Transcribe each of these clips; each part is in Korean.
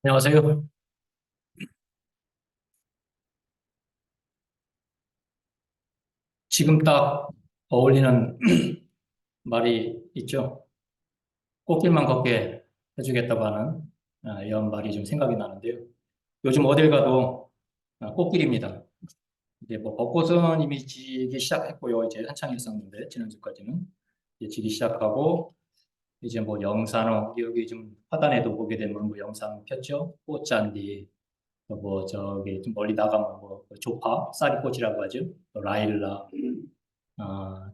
안녕하세요. 지금 딱 어울리는 말이 있죠. 꽃길만 걷게 해주겠다고 하는 이런 말이 좀 생각이 나는데요. 요즘 어딜 가도 꽃길입니다. 이제 뭐 벚꽃은 이미 지기 시작했고요. 이제 한창 있었는데 지난주까지는 이제 지기 시작하고 이제 뭐 영산호 여기 좀 화단에도 보게 되면 뭐 영산호 폈죠. 꽃잔디 뭐 저기 좀 멀리 나가면 뭐 조파 쌀이꽃이라고 하죠. 또 라일락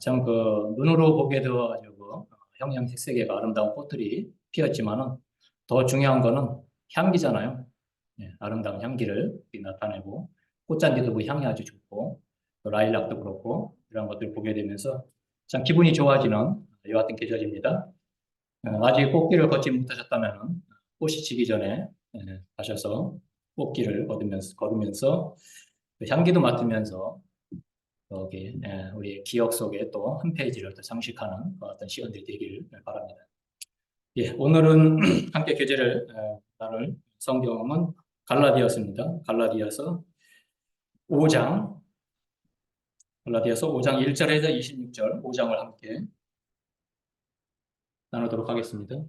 참 그 눈으로 보기에도 아주 그 형형색색의 아름다운 꽃들이 피었지만은 더 중요한 거는 향기잖아요. 예, 아름다운 향기를 나타내고 꽃잔디도 그 향이 아주 좋고 또 라일락도 그렇고 이런 것들을 보게 되면서 참 기분이 좋아지는 여하튼 계절입니다. 아직 꽃길을 걷지 못하셨다면은 꽃이 지기 전에 가셔서 꽃길을 걸으면서 그 향기도 맡으면서 여기 우리 기억 속에 또 한 페이지를 또 장식하는 그 어떤 시간들이 되기를 바랍니다. 예, 오늘은 함께 교제를 나눌 성경은 갈라디아서입니다.5장, 갈라디아서 5장 1절에서 26절 5장을 함께 나누도록 하겠습니다.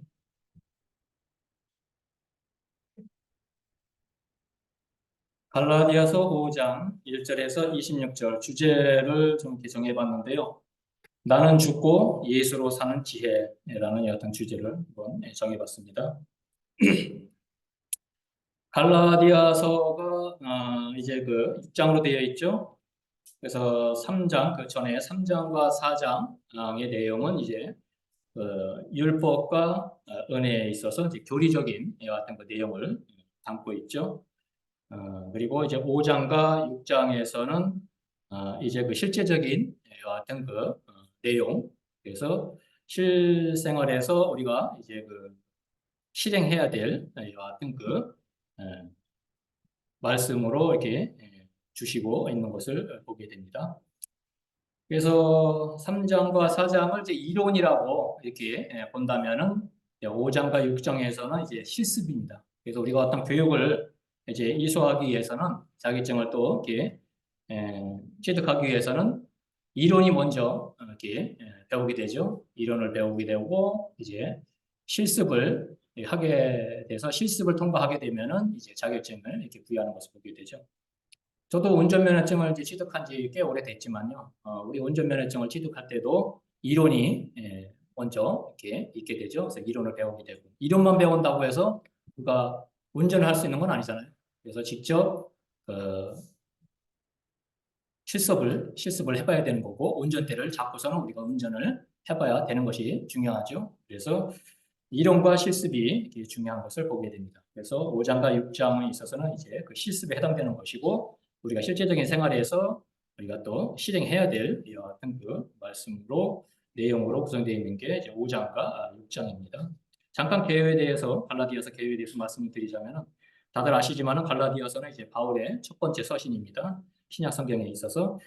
갈라디아서 5장 1절에서 26절 주제를 좀 이렇게 정해봤는데요. 나는 죽고 예수로 사는 지혜라는 어떤 주제를 한번 정해봤습니다. 갈라디아서가 이제 그 6장으로 되어 있죠. 그래서 3장, 그 전에 3장과 4장의 내용은 이제 그 율법과 은혜에 있어서 이제 교리적인 어떤 그 내용을 담고 있죠. 그리고 이제 5장과 6장에서는 이제 그 실제적인 어떤 그 내용, 그래서 실생활에서 우리가 이제 그 실행해야 될 어떤 그 말씀으로 이렇게 주시고 있는 것을 보게 됩니다. 그래서 3장과 4장을 이제 이론이라고 이렇게 본다면은 5장과 6장에서는 이제 실습입니다. 그래서 우리가 어떤 교육을 이제 이수하기 위해서는 자격증을 또 이렇게 취득하기 위해서는 이론이 먼저 이렇게 배우게 되죠. 이론을 배우게 되고 이제 실습을 하게 돼서 실습을 통과하게 되면은 이제 자격증을 이렇게 부여하는 것을 보게 되죠. 저도 운전면허증을 이제 취득한 지 꽤 오래됐지만요. 우리 운전면허증을 취득할 때도 이론이 먼저 이렇게 있게 되죠. 그래서 이론을 배우게 되고 이론만 배운다고 해서 우리가 운전을 할 수 있는 건 아니잖아요. 그래서 직접 그 실습을 해봐야 되는 거고 운전대를 잡고서는 우리가 운전을 해봐야 되는 것이 중요하죠. 그래서 이론과 실습이 이렇게 중요한 것을 보게 됩니다. 그래서 5장과 6장에 있어서는 이제 그 실습에 해당되는 것이고 우리가 실제적인 생활에서 우리가 또 실행해야 될 어떤 그 말씀으로 내용으로 구성되어 있는 게 이제 5장과 6장입니다. 잠깐 개요에 대해서 갈라디아서 개요에 대해서 말씀을 드리자면은 다들 아시지만은 갈라디아서는 이제 바울의 첫 번째 서신입니다. 신약 성경에 있어서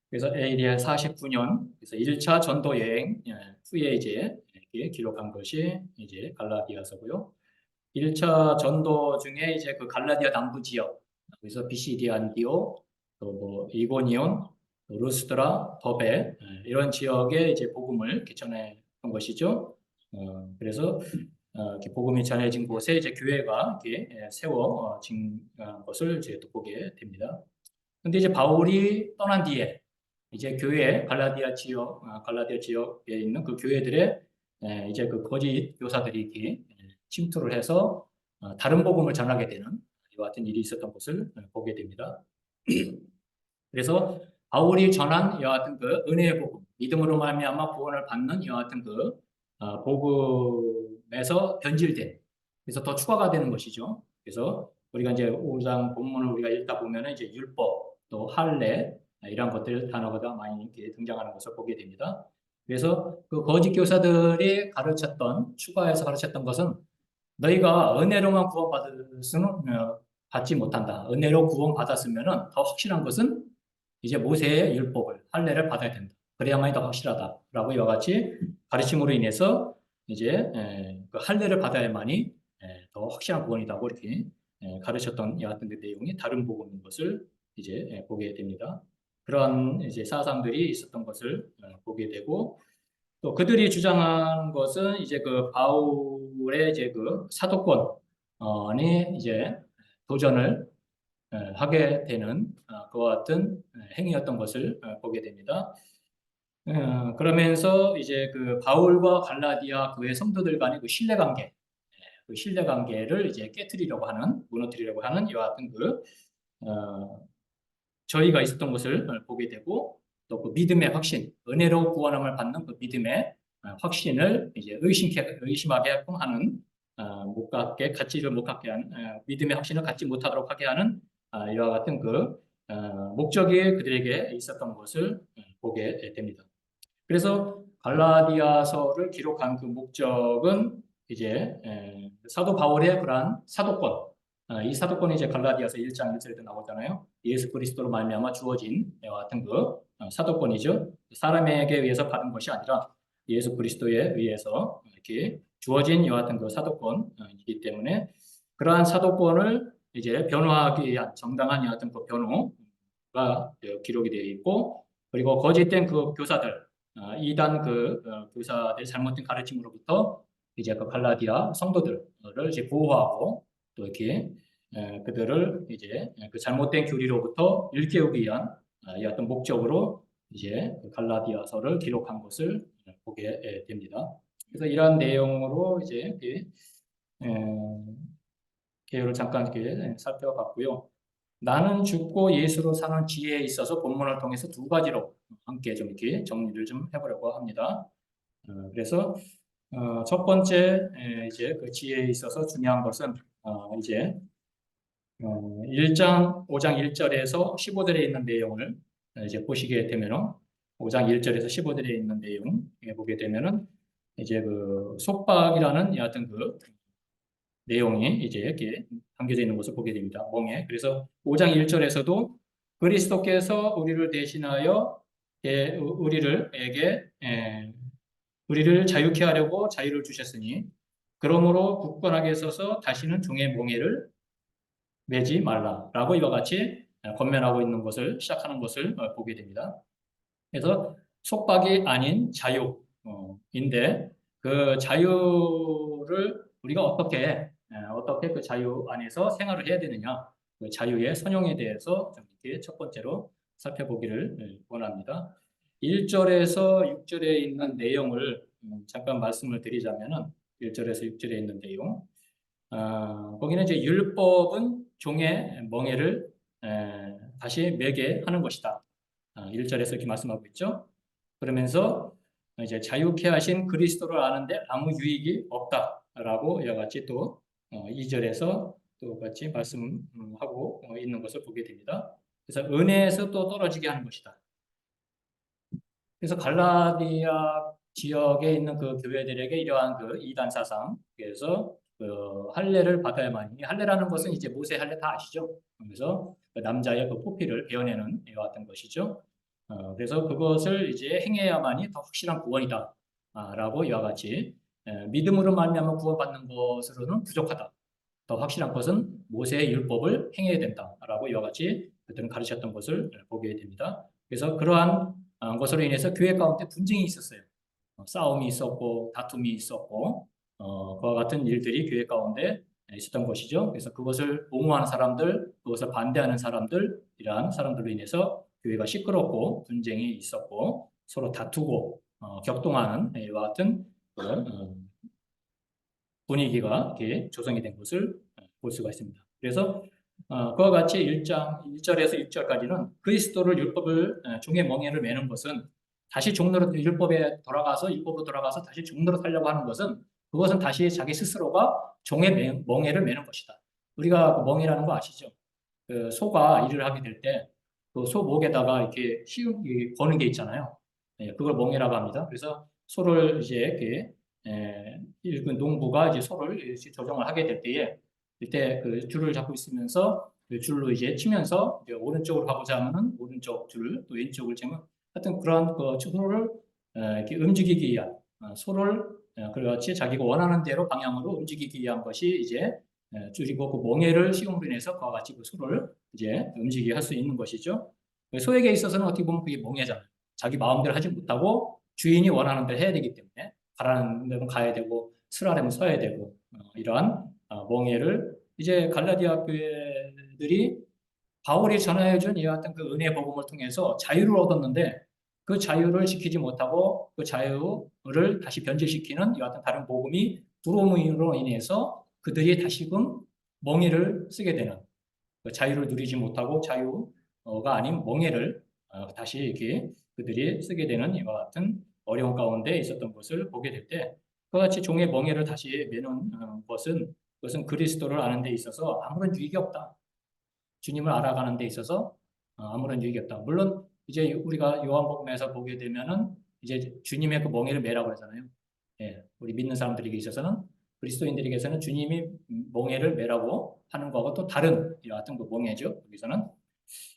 그래서 AD 49년 그래서 1차 전도 여행 후에 이제 이렇게 기록한 것이 이제 갈라디아서고요. 1차 전도 중에 이제 그 갈라디아 남부 지역 그래서 비시디 안디오 또 뭐 이고니온 또 루스드라 더베 이런 지역에 이제 복음을 이렇게 전했던 것이죠. 그래서 이렇게 복음이 전해진 곳에 이제 교회가 이렇게 세워진 것을 이제 또 보게 됩니다. 근데 이제 바울이 떠난 뒤에 이제 교회 갈라디아 지역에 있는 그 교회들의 이제 그 거짓 교사들이 이렇게 침투를 해서 다른 복음을 전하게 되는 이와 같은 일이 있었던 것을 보게 됩니다. 그래서 바울이 전한 여하튼 그 은혜의 복음, 믿음으로 말미암아 구원을 받는 여하튼 그 복음에서 변질된 그래서 더 추가가 되는 것이죠. 그래서 우리가 이제 5장 본문을 우리가 읽다 보면 이제 율법 또 할례 이런 것들 단어가 많이 이렇게 등장하는 것을 보게 됩니다. 그래서 그 거짓 교사들이 가르쳤던 추가해서 가르쳤던 것은 너희가 은혜로만 구원받을 수는 받지 못한다. 은혜로 구원받았으면은 더 확실한 것은 이제 모세의 율법을 할례를 받아야 된다. 그래야만이 더 확실하다라고 이와 같이 가르침으로 인해서 이제 그 할례를 받아야만이 더 확실한 구원이라고 이렇게 가르쳤던 여하튼 그 내용이 다른 복음인 것을 이제 보게 됩니다. 그런 이제 사상들이 있었던 것을 보게 되고 또 그들이 주장한 것은 이제 그 바울의 이제 그 사도권이 이제 도전을 하게 되는 그와 같은 행위였던 것을 보게 됩니다. 그러면서 이제 그 바울과 갈라디아 교회 성도들 간의 그 신뢰 관계를 이제 깨뜨리려고 하는, 무너뜨리려고 하는 이와 같은 어, 저희가 있었던 것을 보게 되고 또 그 믿음의 확신, 은혜로 구원함을 받는 그 믿음의 확신을 이제 의심하게 하는 못 갖게 갖지를 못 갖게 하는 믿음의 확신을 갖지 못하도록 하게 하는 이와 같은 목적이 그들에게 있었던 것을 보게 됩니다. 그래서 갈라디아서를 기록한 그 목적은 이제 사도 바울의 그러한 사도권, 이 사도권이 이제 갈라디아서 1장 1절에도 나오잖아요. 예수 그리스도로 말미암아 주어진 이와 같은 사도권이죠. 사람에게 의해서 받은 것이 아니라 예수 그리스도에 의해서 이렇게 주어진 이와 같은 사도권이기 때문에 그러한 사도권을 이제 변호하기 위한 정당한 이와 같은 그 변호가 기록이 되어 있고 그리고 거짓된 그 교사들 이단 교사들의 잘못된 가르침으로부터 이제 그 갈라디아 성도들을 이제 보호하고 또 이렇게 그들을 이제 그 잘못된 교리로부터 일깨우기 위한 이 어떤 목적으로 이제 그 갈라디아서를 기록한 것을 보게 됩니다. 그래서 이러한 내용으로 이제 개요를 잠깐 이렇게 살펴봤고요. 나는 죽고 예수로 사는 지혜에 있어서 본문을 통해서 두 가지로 함께 좀 이렇게 정리를 좀 해보려고 합니다. 그래서 첫 번째 이제 그 지혜에 있어서 중요한 것은 이제 1장 5장 1절에서 15절에 있는 내용을 이제 보시게 되면은 5장 1절에서 15절에 있는 내용 보게 되면은 이제 그 속박이라는 여하튼 그 내용이 이제 이렇게 담겨져 있는 것을 보게 됩니다. 멍에. 그래서 5장 1절에서도 그리스도께서 우리를 대신하여 우리를 자유케 하려고 자유를 주셨으니 그러므로 굳건하게 서서 다시는 종의 몽에를 매지 말라라고 이와 같이 권면하고 있는 것을 시작하는 것을 보게 됩니다. 그래서 속박이 아닌 자유인데 그 자유를 우리가 어떻게 그 자유 안에서 생활을 해야 되느냐 그 자유의 선용에 대해서 좀 이렇게 첫 번째로 살펴보기를 원합니다. 1절에서 6절에 있는 내용을 잠깐 말씀을 드리자면은 1절에서 6절에 있는 내용 거기는 이제 율법은 종의 멍에를 다시 매게 하는 것이다. 1절에서 이렇게 말씀하고 있죠. 그러면서 이제 자유케 하신 그리스도를 아는데 아무 유익이 없다라고 이와 같이 또 2절에서 또 같이 말씀하고 있는 것을 보게 됩니다. 그래서 은혜에서 또 떨어지게 하는 것이다. 그래서 갈라디아 지역에 있는 그 교회들에게 이러한 그 이단 사상, 그래서 그 할례를 받아야만이 할례라는 것은 이제 모세 할례 다 아시죠? 그래서 그 남자의 그 포피를 베어내는 이와 같은 것이죠. 그래서 그것을 이제 행해야만이 더 확실한 구원이다. 라고 이와 같이 믿음으로 말미암아 구원받는 것으로는 부족하다. 더 확실한 것은 모세의 율법을 행해야 된다라고 이와 같이 그들은 가르쳤던 것을 보게 됩니다. 그래서 그러한 것으로 인해서 교회 가운데 분쟁이 있었어요. 싸움이 있었고 다툼이 있었고 그와 같은 일들이 교회 가운데 있었던 것이죠. 그래서 그것을 옹호하는 사람들, 그것을 반대하는 사람들, 이러한 사람들로 인해서 교회가 시끄럽고 분쟁이 있었고 서로 다투고 격동하는 이와 같은 그런 분위기가 이렇게 조성이 된 것을 볼 수가 있습니다. 그래서 그와 같이 1장 1절에서 6절까지는 그리스도를 율법을 종의 멍에를 매는 것은 다시 종로로 율법으로 돌아가서 다시 종로로 살려고 하는 것은 그것은 다시 자기 스스로가 종의 멍에를 매는 것이다. 우리가 그 멍이라는 거 아시죠? 그 소가 일을 하게 될 때 그 소 목에다가 이렇게 거는 게 있잖아요. 그걸 멍이라고 합니다. 그래서 소를 이제 이렇게 일군 농부가 이제 소를 이렇게 조정을 하게 될 때에 이때 그 줄을 잡고 있으면서 그 줄로 이제 치면서 이제 오른쪽으로 가고자 하면은 오른쪽 줄, 또 왼쪽을 치면 하여튼 그런 그 소를 이렇게 움직이기 위한 소를 그렇지 자기가 원하는 대로 방향으로 움직이기 위한 것이 이제 줄이고 그 멍에를 씌움으로 인해서 그와 같이 그 소를 이제 움직이게 할 수 있는 것이죠. 소에게 있어서는 어떻게 보면 그게 멍에잖아요. 자기 마음대로 하지 못하고 주인이 원하는 대로 해야 되기 때문에 가라는 데는 가야 되고 서라면 서야 되고 이러한 멍에를 이제 갈라디아 교회들이 바울이 전하여준 이와 같은 그 은혜 복음을 통해서 자유를 얻었는데 그 자유를 지키지 못하고 그 자유를 다시 변질시키는 이와 같은 다른 복음이 들어옴으로 인해서 그들이 다시금 멍에를 쓰게 되는 그 자유를 누리지 못하고 자유가 아닌 멍에를 다시 이렇게 그들이 쓰게 되는 이와 같은 어려운 가운데 있었던 것을 보게 될 때 그와 같이 종의 멍에를 다시 매는 것은 그것은 그리스도를 아는 데 있어서 아무런 유익이 없다. 주님을 알아가는 데 있어서 아무런 유익이 없다. 물론 이제 우리가 요한복음에서 보게 되면은 이제 주님의 그 멍에를 매라고 그러잖아요. 예, 우리 믿는 사람들에게 있어서는 그리스도인들에게서는 주님이 멍에를 매라고 하는 거하고 또 다른 이와 같은 그 멍에죠. 여기서는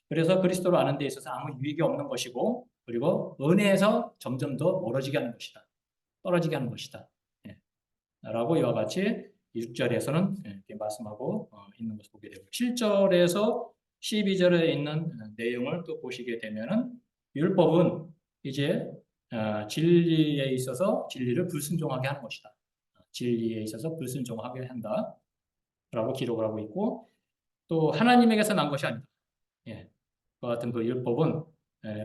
그래서 그리스도를 아는 데 있어서 아무 유익이 없는 것이고 그리고 은혜에서 점점 더 멀어지게 하는 것이다. 떨어지게 하는 것이다. 예, 라고 이와 같이 6절에서는 이렇게 말씀하고 있는 것을 보게 되고 7절에서 12절에 있는 내용을 또 보시게 되면은 율법은 이제 진리에 있어서 진리를 불순종하게 하는 것이다. 진리에 있어서 불순종하게 한다. 라고 기록을 하고 있고 또 하나님에게서 난 것이 아니다. 예. 그 같은 그 율법은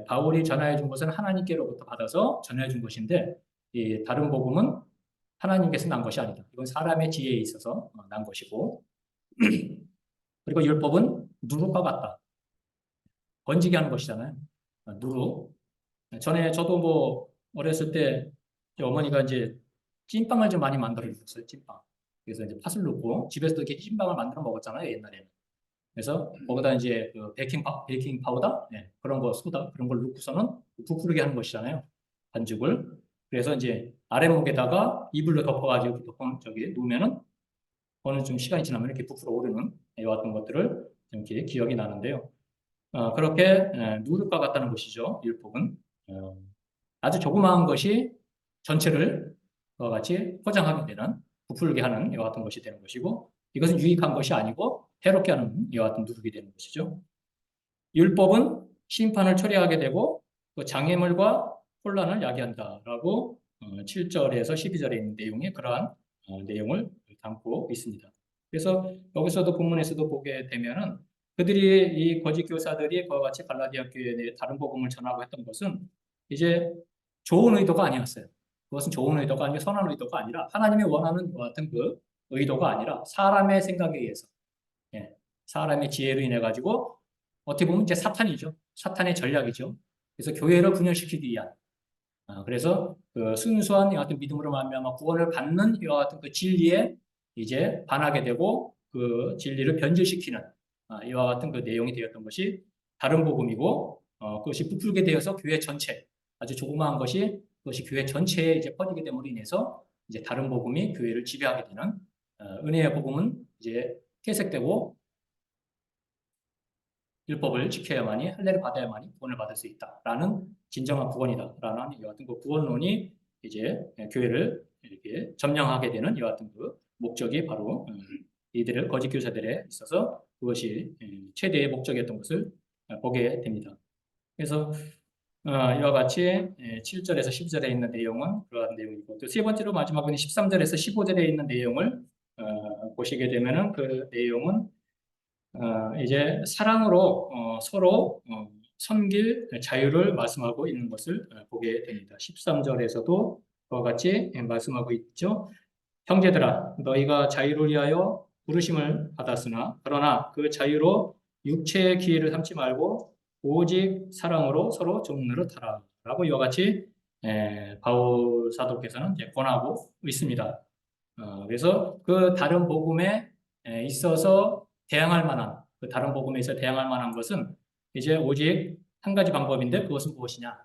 바울이 전하여 준 것은 하나님께로부터 받아서 전해 준 것인데 이 다른 복음은 하나님께서 난 것이 아니다. 이건 사람의 지혜에 있어서 난 것이고 그리고 율법은 누룩과 같다. 번지게 하는 것이잖아요. 누룩. 전에 저도 뭐 어렸을 때 어머니가 이제 찐빵을 좀 많이 만들어 주셨어요. 찐빵. 그래서 이제 팥을 넣고 집에서도 이렇게 찐빵을 만들어 먹었잖아요. 옛날에는. 그래서 거기다 이제 그 베이킹 파우더 그런 거 소다 그런 걸 넣고서는 부풀게 하는 것이잖아요. 반죽을. 그래서 이제 아랫목에다가 이불로 덮어가지고 저기 놓으면은 어느 좀 시간이 지나면 이렇게 부풀어 오르는 이와 같은 것들을 이렇게 기억이 나는데요. 그렇게 누룩과 같다는 것이죠. 율법은 아주 조그마한 것이 전체를 그와 같이 포장하게 되는 부풀게 하는 이와 같은 것이 되는 것이고 이것은 유익한 것이 아니고 해롭게 하는 이와 같은 누룩이 되는 것이죠. 율법은 심판을 초래하게 되고 그 장애물과 혼란을 야기한다라고 7절에서 12절에 있는 내용이 그러한 내용을 담고 있습니다. 그래서 여기서도 본문에서도 보게 되면은 그들이 이 거짓 교사들이 그와 같이 갈라디아 교회에 다른 복음을 전하고 했던 것은 이제 좋은 의도가 아니었어요. 그것은 좋은 의도가 아니고 선한 의도가 아니라 하나님이 원하는 것 같은 그 의도가 아니라 사람의 생각에 의해서 사람의 지혜로 인해 가지고 어떻게 보면 이제 사탄이죠. 사탄의 전략이죠. 그래서 교회를 분열시키기 위한 그래서 그 순수한 이와 같은 믿음으로 말미암아 구원을 받는 이와 같은 그 진리에 이제 반하게 되고 그 진리를 변질시키는 이와 같은 그 내용이 되었던 것이 다른 복음이고 그것이 부풀게 되어서 교회 전체 아주 조그마한 것이 그것이 교회 전체에 이제 퍼지게 됨으로 인해서 이제 다른 복음이 교회를 지배하게 되는 은혜의 복음은 이제 퇴색되고 율법을 지켜야만이 할례를 받아야만이 구원을 받을 수 있다라는 진정한 구원이다라는 이와 같은 그 구원론이 이제 교회를 이렇게 점령하게 되는 이와 같은 그 목적이 바로 이들의 거짓 교사들에 있어서 그것이 최대의 목적이었던 것을 보게 됩니다. 그래서 이와 같이 7절에서 12절에 있는 내용은 그러한 내용이고 또 세 번째로 마지막은 13절에서 15절에 있는 내용을 보시게 되면은 그 내용은 이제 사랑으로 서로 섬길 자유를 말씀하고 있는 것을 보게 됩니다. 13절에서도 그와 같이 말씀하고 있죠. 형제들아, 너희가 자유를 위하여 부르심을 받았으나 그러나 그 자유로 육체의 기회를 삼지 말고 오직 사랑으로 서로 종노릇하라 라고 이와 같이 바울 사도께서는 권하고 있습니다. 그래서 그 다른 복음에 있어서 대항할 만한 그 다른 복음에 있어 대항할 만한 것은 이제 오직 한 가지 방법인데 그것은 무엇이냐?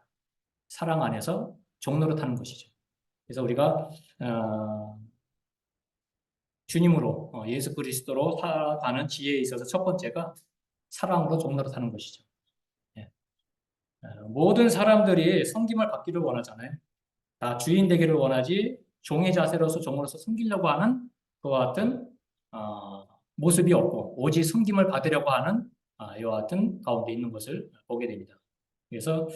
사랑 안에서 종노릇하는 것이죠. 그래서 우리가 주님으로 예수 그리스도로 살아가는 지혜에 있어서 첫 번째가 사랑으로 종노릇하는 것이죠. 예. 모든 사람들이 섬김을 받기를 원하잖아요. 다 주인 되기를 원하지 종의 자세로서 종으로서 섬기려고 하는 그와 같은 모습이 없고 오직 섬김을 받으려고 하는 이와 같은 가운데 있는 것을 보게 됩니다. 그래서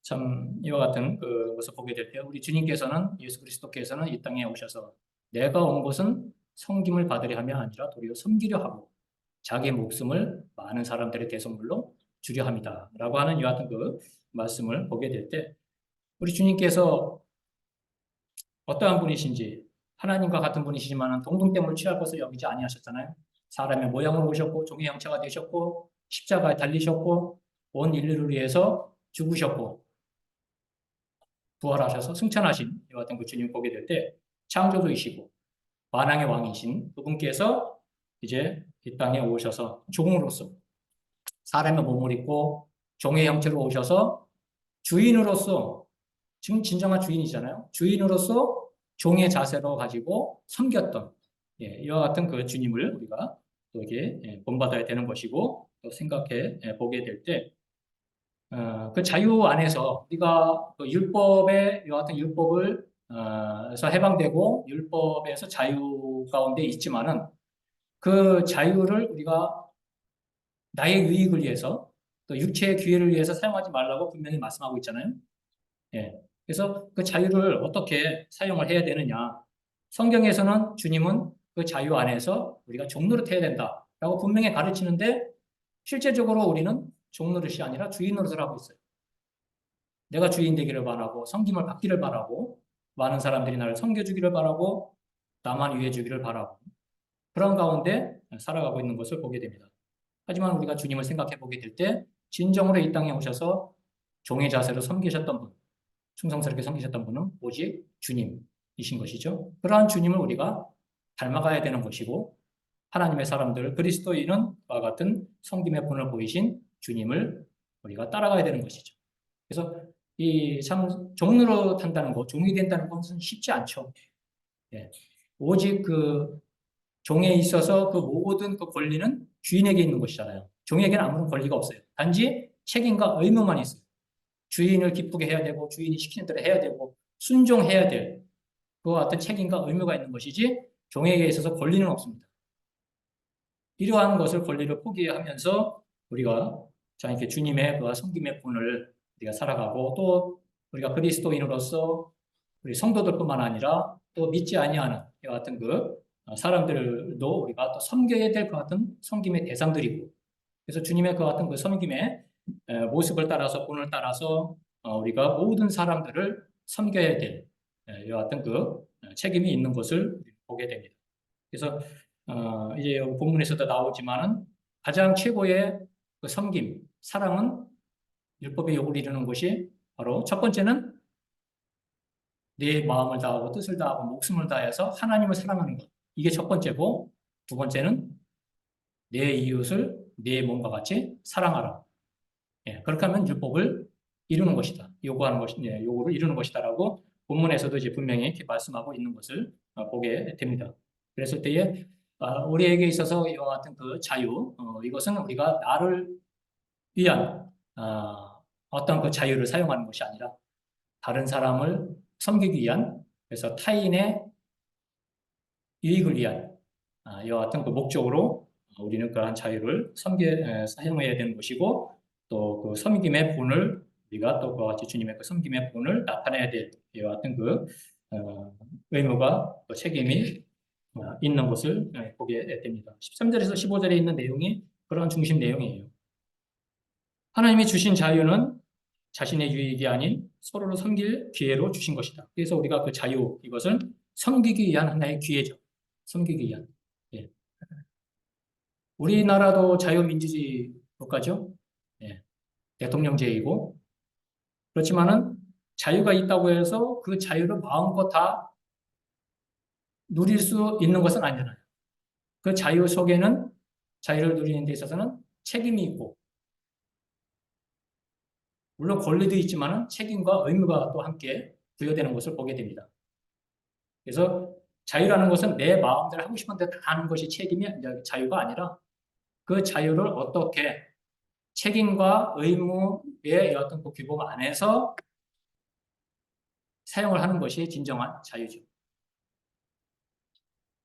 참 이와 같은 것을 보게 될 때 우리 주님께서는 예수 그리스도께서는 이 땅에 오셔서 내가 온 것은 섬김을 받으려 함이 아니라 도리어 섬기려 하고 자기 목숨을 많은 사람들의 대속물로 주려 합니다. 라고 하는 이와 같은 말씀을 보게 될 때 우리 주님께서 어떠한 분이신지 하나님과 같은 분이시지만 동등됨을 취할 것을 여기지 아니하셨잖아요. 사람의 모양으로 오셨고 종의 형체가 되셨고 십자가에 달리셨고 온 인류를 위해서 죽으셨고 부활하셔서 승천하신 이와 같은 주님 보게 될 때 창조주이시고 만왕의 왕이신 그분께서 이제 이 땅에 오셔서 종으로서 사람의 몸을 입고 종의 형체로 오셔서 주인으로서 지금 진정한 주인이잖아요. 주인으로서 종의 자세로 가지고 섬겼던 이와 같은 주님을 우리가 또 이게 본받아야 되는 것이고 또 생각해 보게 될 때 그 자유 안에서 우리가 율법의 이와 같은 율법을 에서 해방되고 율법에서 자유 가운데 있지만은 그 자유를 우리가 나의 유익을 위해서 또 육체의 기회를 위해서 사용하지 말라고 분명히 말씀하고 있잖아요. 예. 그래서 그 자유를 어떻게 사용을 해야 되느냐. 성경에서는 주님은 그 자유 안에서 우리가 종노릇 해야 된다라고 분명히 가르치는데 실제적으로 우리는 종노릇이 아니라 주인 노릇을 하고 있어요. 내가 주인 되기를 바라고 섬김을 받기를 바라고 많은 사람들이 나를 섬겨주기를 바라고 나만 위해주기를 바라고 그런 가운데 살아가고 있는 것을 보게 됩니다. 하지만 우리가 주님을 생각해 보게 될 때 진정으로 이 땅에 오셔서 종의 자세로 섬기셨던 분, 충성스럽게 섬기셨던 분은 오직 주님이신 것이죠. 그러한 주님을 우리가 닮아가야 되는 것이고 하나님의 사람들, 그리스도인은 그와 같은 섬김의 본을 보이신 주님을 우리가 따라가야 되는 것이죠. 그래서 이 참 종으로 탄다는 것, 종이 된다는 것은 쉽지 않죠. 예. 오직 종에 있어서 모든 권리는 주인에게 있는 것이잖아요. 종에게는 아무런 권리가 없어요. 단지 책임과 의무만 있어요. 주인을 기쁘게 해야 되고 주인이 시키는 대로 해야 되고 순종해야 될 그와 같은 책임과 의무가 있는 것이지 종에게 있어서 권리는 없습니다. 이러한 것을 권리를 포기하면서 우리가 이렇게 주님의 섬김의 본을 우리가 살아가고 또 우리가 그리스도인으로서 우리 성도들뿐만 아니라 또 믿지 아니하는 이와 같은 사람들도 우리가 또 섬겨야 될 것 같은 섬김의 대상들이고 그래서 주님의 같은 섬김의 모습을 따라서 본을 따라서 우리가 모든 사람들을 섬겨야 될 이와 같은 책임이 있는 것을 보게 됩니다. 그래서 이제 본문에서도 나오지만은 가장 최고의 섬김, 사랑은 율법의 요구를 이루는 것이 바로 첫 번째는 내 마음을 다하고 뜻을 다하고 목숨을 다해서 하나님을 사랑하는 것. 이게 첫 번째고 두 번째는 내 이웃을 내 몸과 같이 사랑하라. 예, 그렇게 하면 율법을 이루는 것이다. 요구하는 것이, 요구를 이루는 것이다라고 본문에서도 이제 분명히 이렇게 말씀하고 있는 것을 보게 됩니다. 그랬을 때에 우리에게 있어서 이와 같은 자유, 이것은 우리가 나를 위한 어떤 자유를 사용하는 것이 아니라 다른 사람을 섬기기 위한 그래서 타인의 유익을 위한 이와 같은 목적으로 우리는 그러한 자유를 사용해야 되는 것이고 또 섬김의 본을 우리가 또 그와 같이 주님의 섬김의 본을 나타내야 될 이와 같은 의무가 또 책임이 있는 것을 보게 됩니다. 13절에서 15절에 있는 내용이 그런 중심 내용이에요. 하나님이 주신 자유는 자신의 유익이 아닌 서로를 섬길 기회로 주신 것이다. 그래서 우리가 자유, 이것은 섬기기 위한 하나의 기회죠. 섬기기 위한. 예. 우리나라도 자유민주주의 국가죠. 예. 대통령제이고. 그렇지만은 자유가 있다고 해서 그 자유를 마음껏 다 누릴 수 있는 것은 아니잖아요. 그 자유 속에는 자유를 누리는 데 있어서는 책임이 있고, 물론 권리도 있지만은 책임과 의무가 또 함께 부여되는 것을 보게 됩니다. 그래서 자유라는 것은 내 마음대로 하고 싶은 대로 다 하는 것이 자유가 아니라 그 자유를 어떻게 책임과 의무의 어떤 규범 안에서 사용을 하는 것이 진정한 자유죠.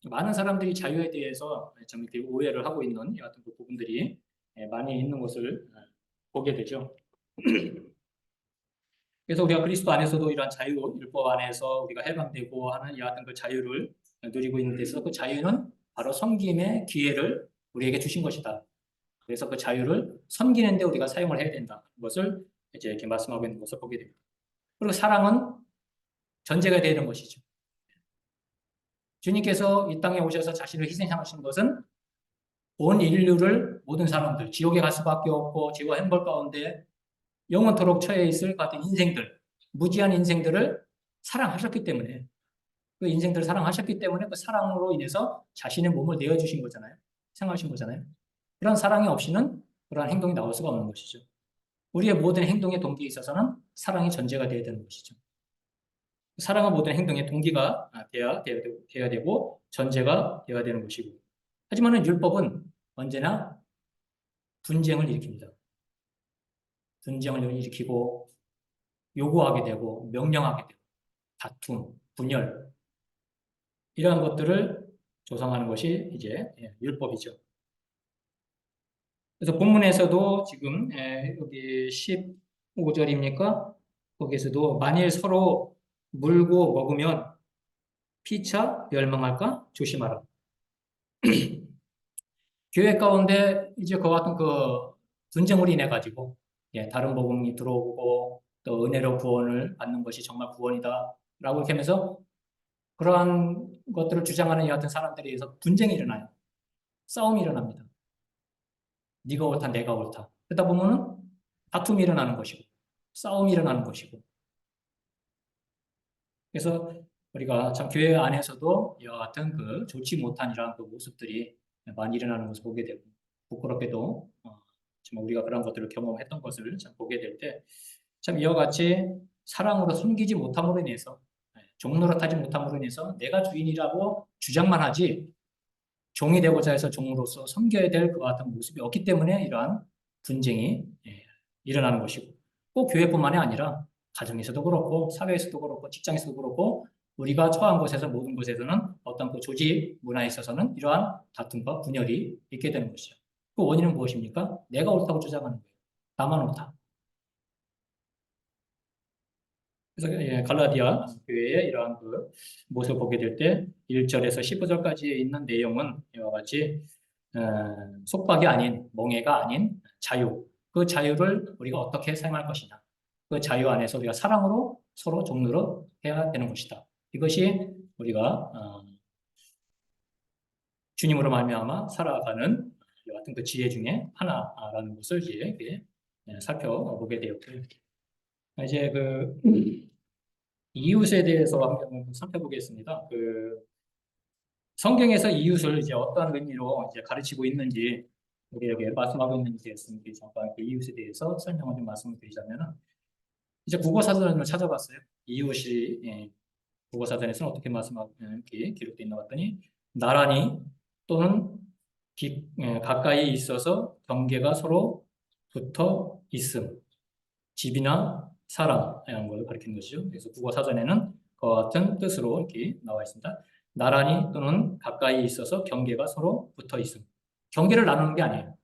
많은 사람들이 자유에 대해서 좀 이렇게 오해를 하고 있는 어떤 그 부분들이 많이 있는 것을 보게 되죠. 그래서 우리가 그리스도 안에서도 이러한 자유, 율법 안에서 우리가 해방되고 하는 이 같은 그 자유를 누리고 있는 데서 그 자유는 바로 섬김의 기회를 우리에게 주신 것이다. 그래서 그 자유를 섬기는데 우리가 사용을 해야 된다. 그것을 이제 이렇게 말씀하고 있는 것을 보게 됩니다. 그리고 사랑은 전제가 되는 것이죠. 주님께서 이 땅에 오셔서 자신을 희생하신 것은 온 인류를 모든 사람들 지옥에 갈 수밖에 없고 죄와 형벌 가운데 영원토록 처해 있을 같은 인생들, 무지한 인생들을 사랑하셨기 때문에 그 인생들을 사랑하셨기 때문에 그 사랑으로 인해서 자신의 몸을 내어주신 거잖아요. 생각하신 거잖아요. 그런 사랑이 없이는 그러한 행동이 나올 수가 없는 것이죠. 우리의 모든 행동의 동기에 있어서는 사랑이 전제가 되어야 되는 것이죠. 사랑은 모든 행동의 동기가 되어야 되고 전제가 되어야 되는 것이고 하지만 율법은 언제나 분쟁을 일으킵니다. 분쟁을 일으키고 요구하게 되고 명령하게 되고 다툼, 분열 이러한 것들을 조성하는 것이 이제 율법이죠. 그래서 본문에서도 지금 여기 15절입니까? 거기에서도 만일 서로 물고 먹으면 피차 멸망할까 조심하라. 교회 가운데 이제 그와 같은 그 분쟁으로 인해 가지고 다른 복음이 들어오고 또 은혜로 구원을 받는 것이 정말 구원이다라고 이렇게 하면서 그러한 것들을 주장하는 이 같은 사람들에 의해서 분쟁이 일어나요. 싸움이 일어납니다. 네가 옳다, 내가 옳다. 그러다 보면은 다툼이 일어나는 것이고 싸움이 일어나는 것이고 그래서 우리가 참 교회 안에서도 이와 같은 그 좋지 못한 이러한 그 모습들이 많이 일어나는 것을 보게 되고 부끄럽게도 정말 우리가 그런 것들을 경험했던 것을 참 보게 될 때 참 이와 같이 사랑으로 섬기지 못함으로 인해서 종노릇하지 못함으로 인해서 내가 주인이라고 주장만 하지 종이 되고자 해서 종으로서 섬겨야 될 그 같은 모습이 없기 때문에 이러한 분쟁이 일어나는 것이고 꼭 교회뿐만이 아니라 가정에서도 그렇고 사회에서도 그렇고 직장에서도 그렇고 우리가 처한 곳에서 모든 곳에서는 어떤 그 조직 문화에 있어서는 이러한 다툼과 분열이 있게 되는 것이죠. 그 원인은 무엇입니까? 내가 옳다고 주장하는 거예요. 나만 옳다. 그래서 갈라디아 교회의 이러한 그 모습을 보게 될 때 1절에서 15절까지에 있는 내용은 이와 같이 속박이 아닌 멍해가 아닌 자유 그 자유를 우리가 어떻게 사용할 것이냐 그 자유 안에서 우리가 사랑으로 서로 종로로 해야 되는 것이다. 이것이 우리가 주님으로 말미암아 살아가는 이와 같은 그 지혜 중에 하나라는 것을 이제 살펴보게 되었고요. 이제 그 이웃에 대해서 한번 살펴보겠습니다. 그 성경에서 이웃을 이제 어떤 의미로 이제 가르치고 있는지 우리에게 말씀하고 있는지에 잠깐 그 이웃에 대해서 설명을 좀 말씀을 드리자면은 이제 국어사전을 찾아봤어요. 이웃이 국어사전에서는 어떻게 말씀하고 이렇게 기록되어 있나 봤더니 나란히 또는 가까이 있어서 경계가 서로 붙어 있음, 집이나 사람 이런 걸 가리키는 것이죠. 그래서 국어사전에는 그와 같은 뜻으로 이렇게 나와 있습니다. 나란히 또는 가까이 있어서 경계가 서로 붙어 있음. 경계를 나누는 게 아니에요.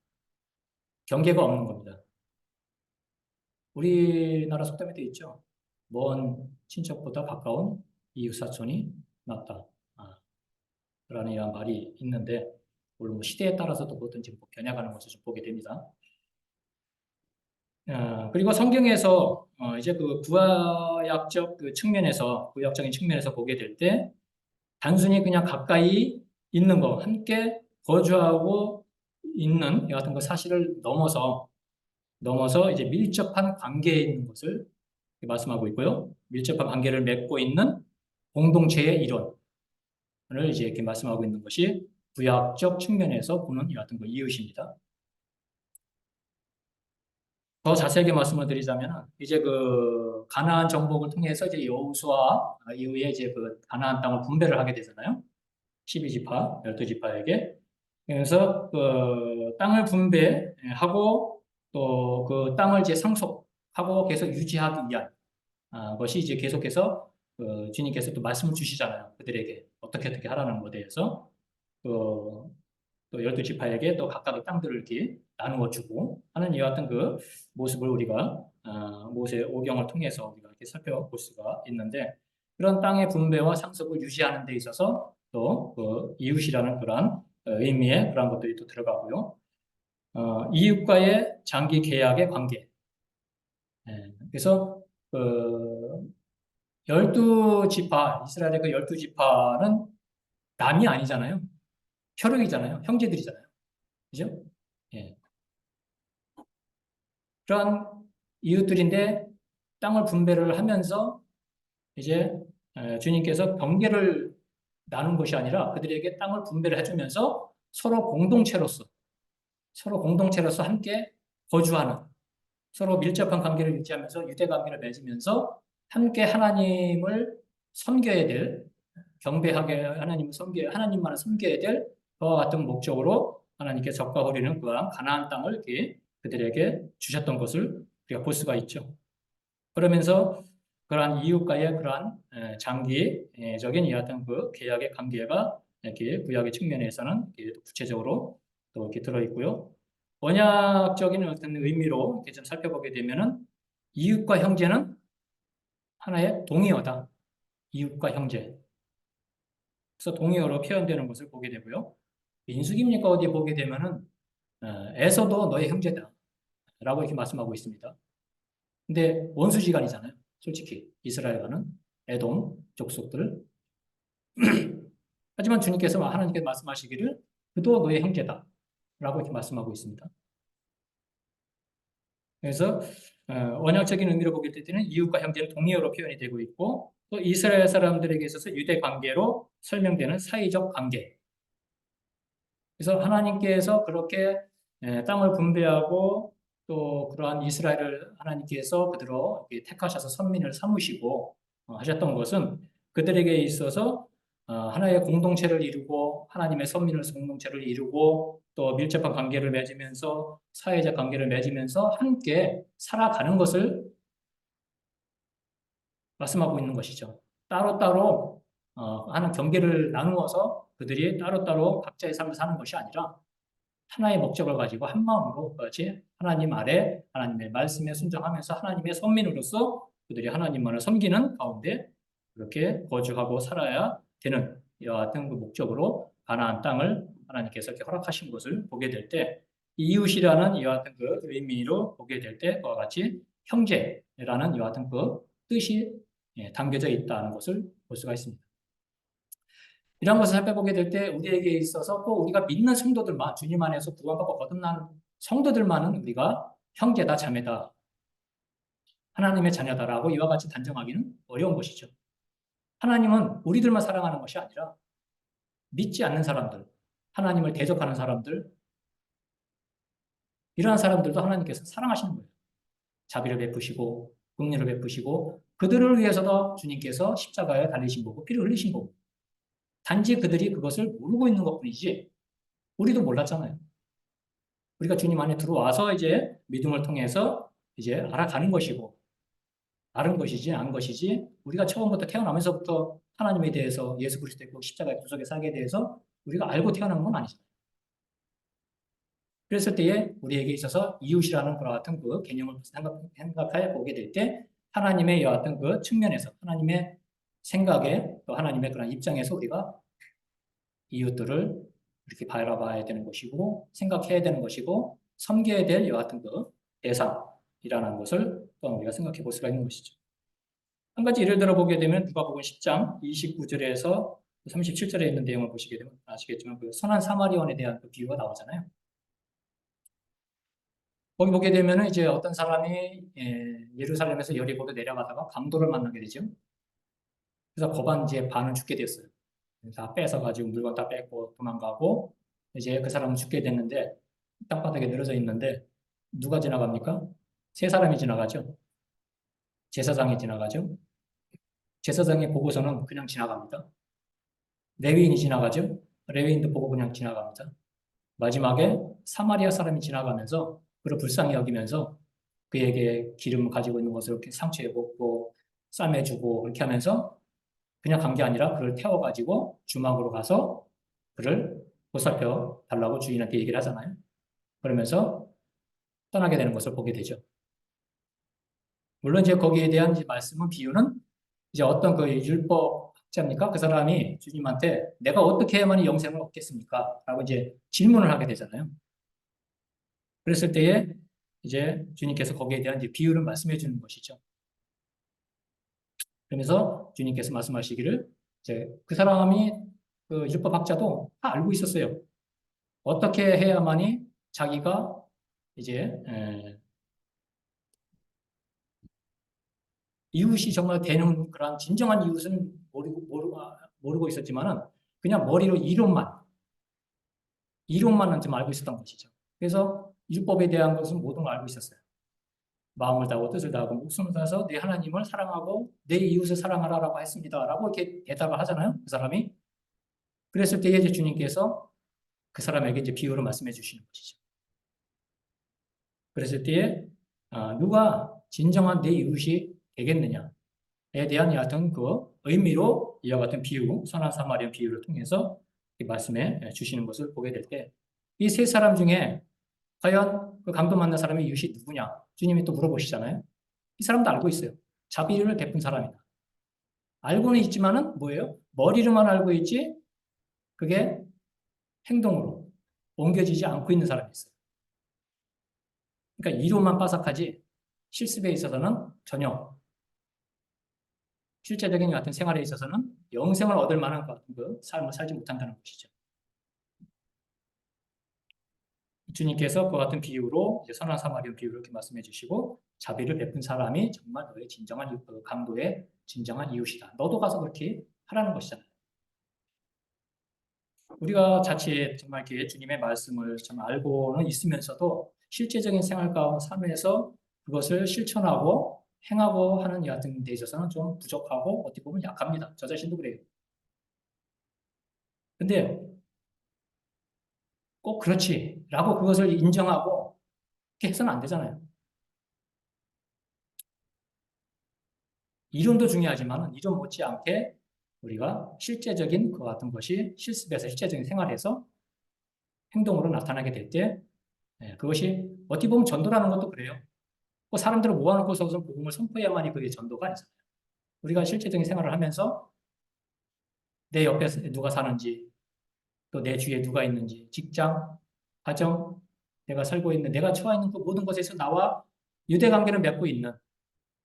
경계가 없는 겁니다. 우리나라 속담에 되어 있죠. 먼 친척보다 가까운 이웃 사촌이 낫다. 라는 이런 말이 있는데 물론 뭐 시대에 따라서도 그것은 지금 변해가는 것을 좀 보게 됩니다. 그리고 성경에서 이제 그 구약적 그 측면에서 구약적인 측면에서 보게 될 때 단순히 그냥 가까이 있는 거, 함께 거주하고 있는 이 같은 그 사실을 넘어서 이제 밀접한 관계에 있는 것을 말씀하고 있고요. 밀접한 관계를 맺고 있는 공동체의 일원을 이제 이렇게 말씀하고 있는 것이 구약적 측면에서 보는 이 같은 그 이웃입니다. 더 자세하게 말씀을 드리자면 이제 그 가나안 정복을 통해서 이제 여호수아 이후에 이제 그 가나안 땅을 분배를 하게 되잖아요. 12지파, 12지파에게. 그래서 그 땅을 분배하고 또 그 땅을 이제 상속하고 계속 유지하기 위한 것이 이제 계속해서 그 주님께서 또 말씀을 주시잖아요. 그들에게 어떻게 하라는 것에 대해서. 또 12지파에게 또 각각의 땅들을 이렇게 나누어 주고 하는 이와 같은 그 모습을 우리가 모세 오경을 통해서 우리가 이렇게 살펴볼 수가 있는데, 그런 땅의 분배와 상속을 유지하는 데 있어서 또 그 이웃이라는 그러한 의미의 그런 것들이 또 들어가고요. 이웃과의 장기 계약의 관계. 그래서 그 12지파, 이스라엘의 그 12지파는 남이 아니잖아요. 혈육이잖아요. 형제들이잖아요. 그죠? 예. 그러한 이웃들인데 땅을 분배를 하면서 이제 주님께서 경계를 나눈 것이 아니라 그들에게 땅을 분배를 해주면서 서로 공동체로서 함께 거주하는, 서로 밀접한 관계를 유지하면서 유대 관계를 맺으면서 함께 하나님을 섬겨야 될, 경배하게 하나님을 하나님만을 섬겨야 될 그와 같은 목적으로 하나님께 적과 우리는 그러한 가나안 땅을 이렇게 그들에게 주셨던 것을 우리가 볼 수가 있죠. 그러면서 그러한 이웃과의 그러한 장기적인 이 같은 그 계약의 관계가 이렇게 구약의 측면에서는 이렇게 구체적으로 또 이렇게 들어 있고요. 언약적인 어떤 의미로 이렇게 좀 살펴보게 되면은 이웃과 형제는 하나의 동의어다. 이웃과 형제. 그래서 동의어로 표현되는 것을 보게 되고요. 민수기입니까 어디에 보게 되면은 에서도 너의 형제다 라고 이렇게 말씀하고 있습니다. 근데 원수지간이잖아요. 솔직히 이스라엘과는 에돔 족속들. 하지만 주님께서 하나님께서 말씀하시기를 그도 너의 형제다 라고 이렇게 말씀하고 있습니다. 그래서 원형적인 의미로 보게 될 때는 이웃과 형제는 동의어로 표현이 되고 있고, 또 이스라엘 사람들에게 있어서 유대 관계로 설명되는 사이적 관계. 그래서 하나님께서 그렇게 땅을 분배하고 또 그러한 이스라엘을 하나님께서 그대로 택하셔서 선민을 삼으시고 하셨던 것은 그들에게 있어서 하나의 공동체를 이루고 하나님의 선민을 공동체를 이루고 또 밀접한 관계를 맺으면서 사회적 관계를 맺으면서 함께 살아가는 것을 말씀하고 있는 것이죠. 따로따로 하는 경계를 나누어서 그들이 따로따로 각자의 삶을 사는 것이 아니라 하나의 목적을 가지고 한 마음으로 같이 하나님 아래 하나님의 말씀에 순종하면서 하나님의 선민으로서 그들이 하나님만을 섬기는 가운데 그렇게 거주하고 살아야 되는 이와 같은 그 목적으로 가나안 땅을 하나님께서 이렇게 허락하신 것을 보게 될 때, 이웃이라는 이와 같은 그 의미로 보게 될 때 그와 같이 형제라는 이와 같은 그 뜻이 담겨져 있다는 것을 볼 수가 있습니다. 이런 것을 살펴보게 될 때 우리에게 있어서 또 우리가 믿는 성도들만, 주님 안에서 구원받고 거듭난 성도들만은 우리가 형제다, 자매다, 하나님의 자녀다라고 이와 같이 단정하기는 어려운 것이죠. 하나님은 우리들만 사랑하는 것이 아니라 믿지 않는 사람들, 하나님을 대적하는 사람들, 이러한 사람들도 하나님께서 사랑하시는 거예요. 자비를 베푸시고 긍휼을 베푸시고 그들을 위해서도 주님께서 십자가에 달리신 거고 피를 흘리신 거고, 단지 그들이 그것을 모르고 있는 것뿐이지 우리도 몰랐잖아요. 우리가 주님 안에 들어와서 이제 믿음을 통해서 이제 알아가는 것이고, 아는 것이지 안 것이지, 우리가 처음부터 태어나면서부터 하나님에 대해서, 예수 그리스도의 십자가의 구속의 사역에 대해서 우리가 알고 태어난 건 아니죠. 그랬을 때에 우리에게 있어서 이웃이라는 그와 같은 그 개념을 생각해 보게 될 때 하나님의 이와 같은 그 측면에서 하나님의 생각에 또 하나님의 그런 입장에서 우리가 이웃들을 이렇게 바라봐야 되는 것이고 생각해야 되는 것이고 섬겨야 될 이와 같은 그 대상이라는 것을 또 우리가 생각해 볼 수가 있는 것이죠. 한 가지 예를 들어 보게 되면 누가복음 10장 29절에서 37절에 있는 내용을 보시게 되면 아시겠지만 그 선한 사마리아인에 대한 그 비유가 나오잖아요. 거기 보게 되면은 이제 어떤 사람이 예루살렘에서 여리고로 내려가다가 강도를 만나게 되죠. 그래서 거반 이제 반은 죽게 됐어요. 다 뺏어가지고 물건 다 뺏고 도망가고 이제 그 사람은 죽게 됐는데 땅바닥에 늘어져 있는데 누가 지나갑니까? 세 사람이 지나가죠. 제사장이 지나가죠. 제사장이 보고서는 그냥 지나갑니다. 레위인이 지나가죠. 레위인도 보고 그냥 지나갑니다. 마지막에 사마리아 사람이 지나가면서 그를 불쌍히 여기면서 그에게 기름 가지고 있는 것을 이렇게 상처에 붓고 싸매주고 그렇게 하면서 그냥 간 게 아니라 그를 태워가지고 주막으로 가서 그를 보살펴 달라고 주인한테 얘기를 하잖아요. 그러면서 떠나게 되는 것을 보게 되죠. 물론 이제 거기에 대한 이제 말씀은 비유는 이제 어떤 그 율법 학자입니까? 그 사람이 주님한테 내가 어떻게 해야만 영생을 얻겠습니까? 라고 이제 질문을 하게 되잖아요. 그랬을 때에 이제 주님께서 거기에 대한 이제 비유를 말씀해 주는 것이죠. 그러면서 주님께서 말씀하시기를 이제 그 사람이 그 율법 학자도 다 알고 있었어요. 어떻게 해야만이 자기가 이제 이웃이 정말 되는 그런 진정한 이웃은 모르고 있었지만은 그냥 머리로 이론만은 좀 알고 있었던 것이죠. 그래서 율법에 대한 것은 모든 걸 알고 있었어요. 마음을 다하고 뜻을 다하고 목숨을 다해서 내 하나님을 사랑하고 내 이웃을 사랑하라라고 했습니다. 라고 이렇게 대답을 하잖아요. 그 사람이. 그랬을 때에 이제 주님께서 그 사람에게 이제 비유로 말씀해 주시는 것이죠. 그랬을 때에 누가 진정한 내 이웃이 되겠느냐에 대한 여하튼 그 의미로 이와 같은 비유, 선한 사마리아 비유를 통해서 말씀해 주시는 것을 보게 될 때 이 세 사람 중에 과연 그 강도 만난 사람의 이웃이 누구냐? 주님이 또 물어보시잖아요. 이 사람도 알고 있어요. 자비를 베푼 사람이다. 알고는 있지만은 뭐예요? 머리로만 알고 있지 그게 행동으로 옮겨지지 않고 있는 사람이 있어요. 그러니까 이론만 빠삭하지 실습에 있어서는 전혀 실제적인 같은 생활에 있어서는 영생을 얻을 만한 그 삶을 살지 못한다는 것이죠. 주님께서 그 같은 비유로 선한 사마리아 비유를 이렇게 말씀해 주시고 자비를 베푼 사람이 정말 너의 진정한 강도의 진정한 이웃이다. 너도 가서 그렇게 하라는 것이잖아요. 우리가 자칫 정말 이렇게 주님의 말씀을 좀 알고는 있으면서도 실제적인 생활과 삶에서 그것을 실천하고 행하고 하는 이 같은 데 있어서는 좀 부족하고 어떻게 보면 약합니다. 저 자신도 그래요. 근데 꼭 그렇지라고 그것을 인정하고 이렇게 해서는 안 되잖아요. 이론도 중요하지만 이론 못지않게 우리가 실제적인 그 같은 것이 실습에서 실제적인 생활에서 행동으로 나타나게 될 때 그것이 어떻게 보면 전도라는 것도 그래요. 사람들을 모아놓고서 우선 복음을 선포해야만이 그게 전도가 아니잖아요. 우리가 실제적인 생활을 하면서 내 옆에 누가 사는지, 또 내 주위에 누가 있는지, 직장, 가정, 내가 살고 있는, 내가 처해 있는 그 모든 것에서 나와 유대 관계를 맺고 있는,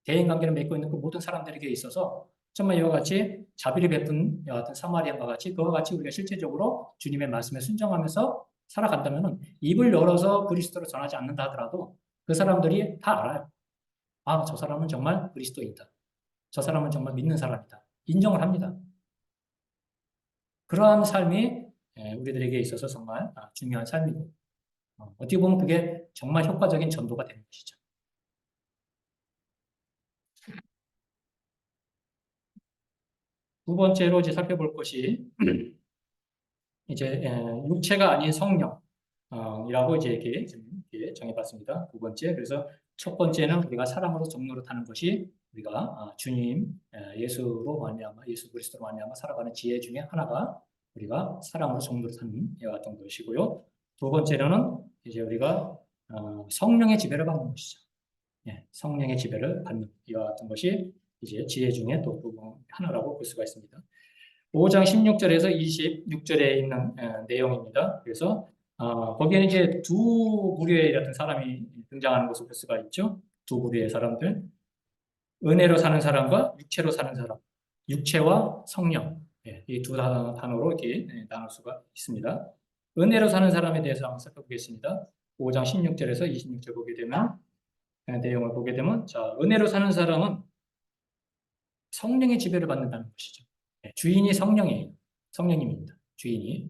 대인 관계를 맺고 있는 그 모든 사람들에게 있어서 정말 이와 같이 자비를 베푼 이와 같은 사마리안과 같이 그와 같이 우리가 실제적으로 주님의 말씀에 순종하면서 살아간다면 입을 열어서 그리스도를 전하지 않는다 하더라도 그 사람들이 다 알아요. 아, 저 사람은 정말 그리스도인이다. 저 사람은 정말 믿는 사람이다. 인정을 합니다. 그러한 삶이 우리들에게 있어서 정말 중요한 삶이고 어떻게 보면 그게 정말 효과적인 전도가 되는 것이죠. 두 번째로 이제 살펴볼 것이 이제 육체가 아닌 성령이라고 이제 이렇게 정해봤습니다. 두 번째. 그래서 첫 번째는 우리가 사랑으로 정로로 타는 것이 우리가 주님 예수로 말미암아 예수 그리스도로 말미암아 살아가는 지혜 중에 하나가 우리가 사랑으로 정로로 타는 이와 같은 것이고요. 두 번째로는 이제 우리가 성령의 지배를 받는 것이죠. 성령의 지배를 받는 이와 같은 것이 이제 지혜 중에 또 하나라고 볼 수가 있습니다. 5장 16절에서 26절에 있는 내용입니다. 그래서 거기에는 이제 두 부류의 같은 사람이 등장하는 것을 볼 수가 있죠. 두 부류의 사람들. 은혜로 사는 사람과 육체로 사는 사람. 육체와 성령. 이 두 단어로 이렇게 나눌 수가 있습니다. 은혜로 사는 사람에 대해서 한번 살펴보겠습니다. 5장 16절에서 26절 보게 되면 내용을 보게 되면 자, 은혜로 사는 사람은 성령의 지배를 받는다는 것이죠. 주인이 성령이에요. 성령님입니다. 주인이.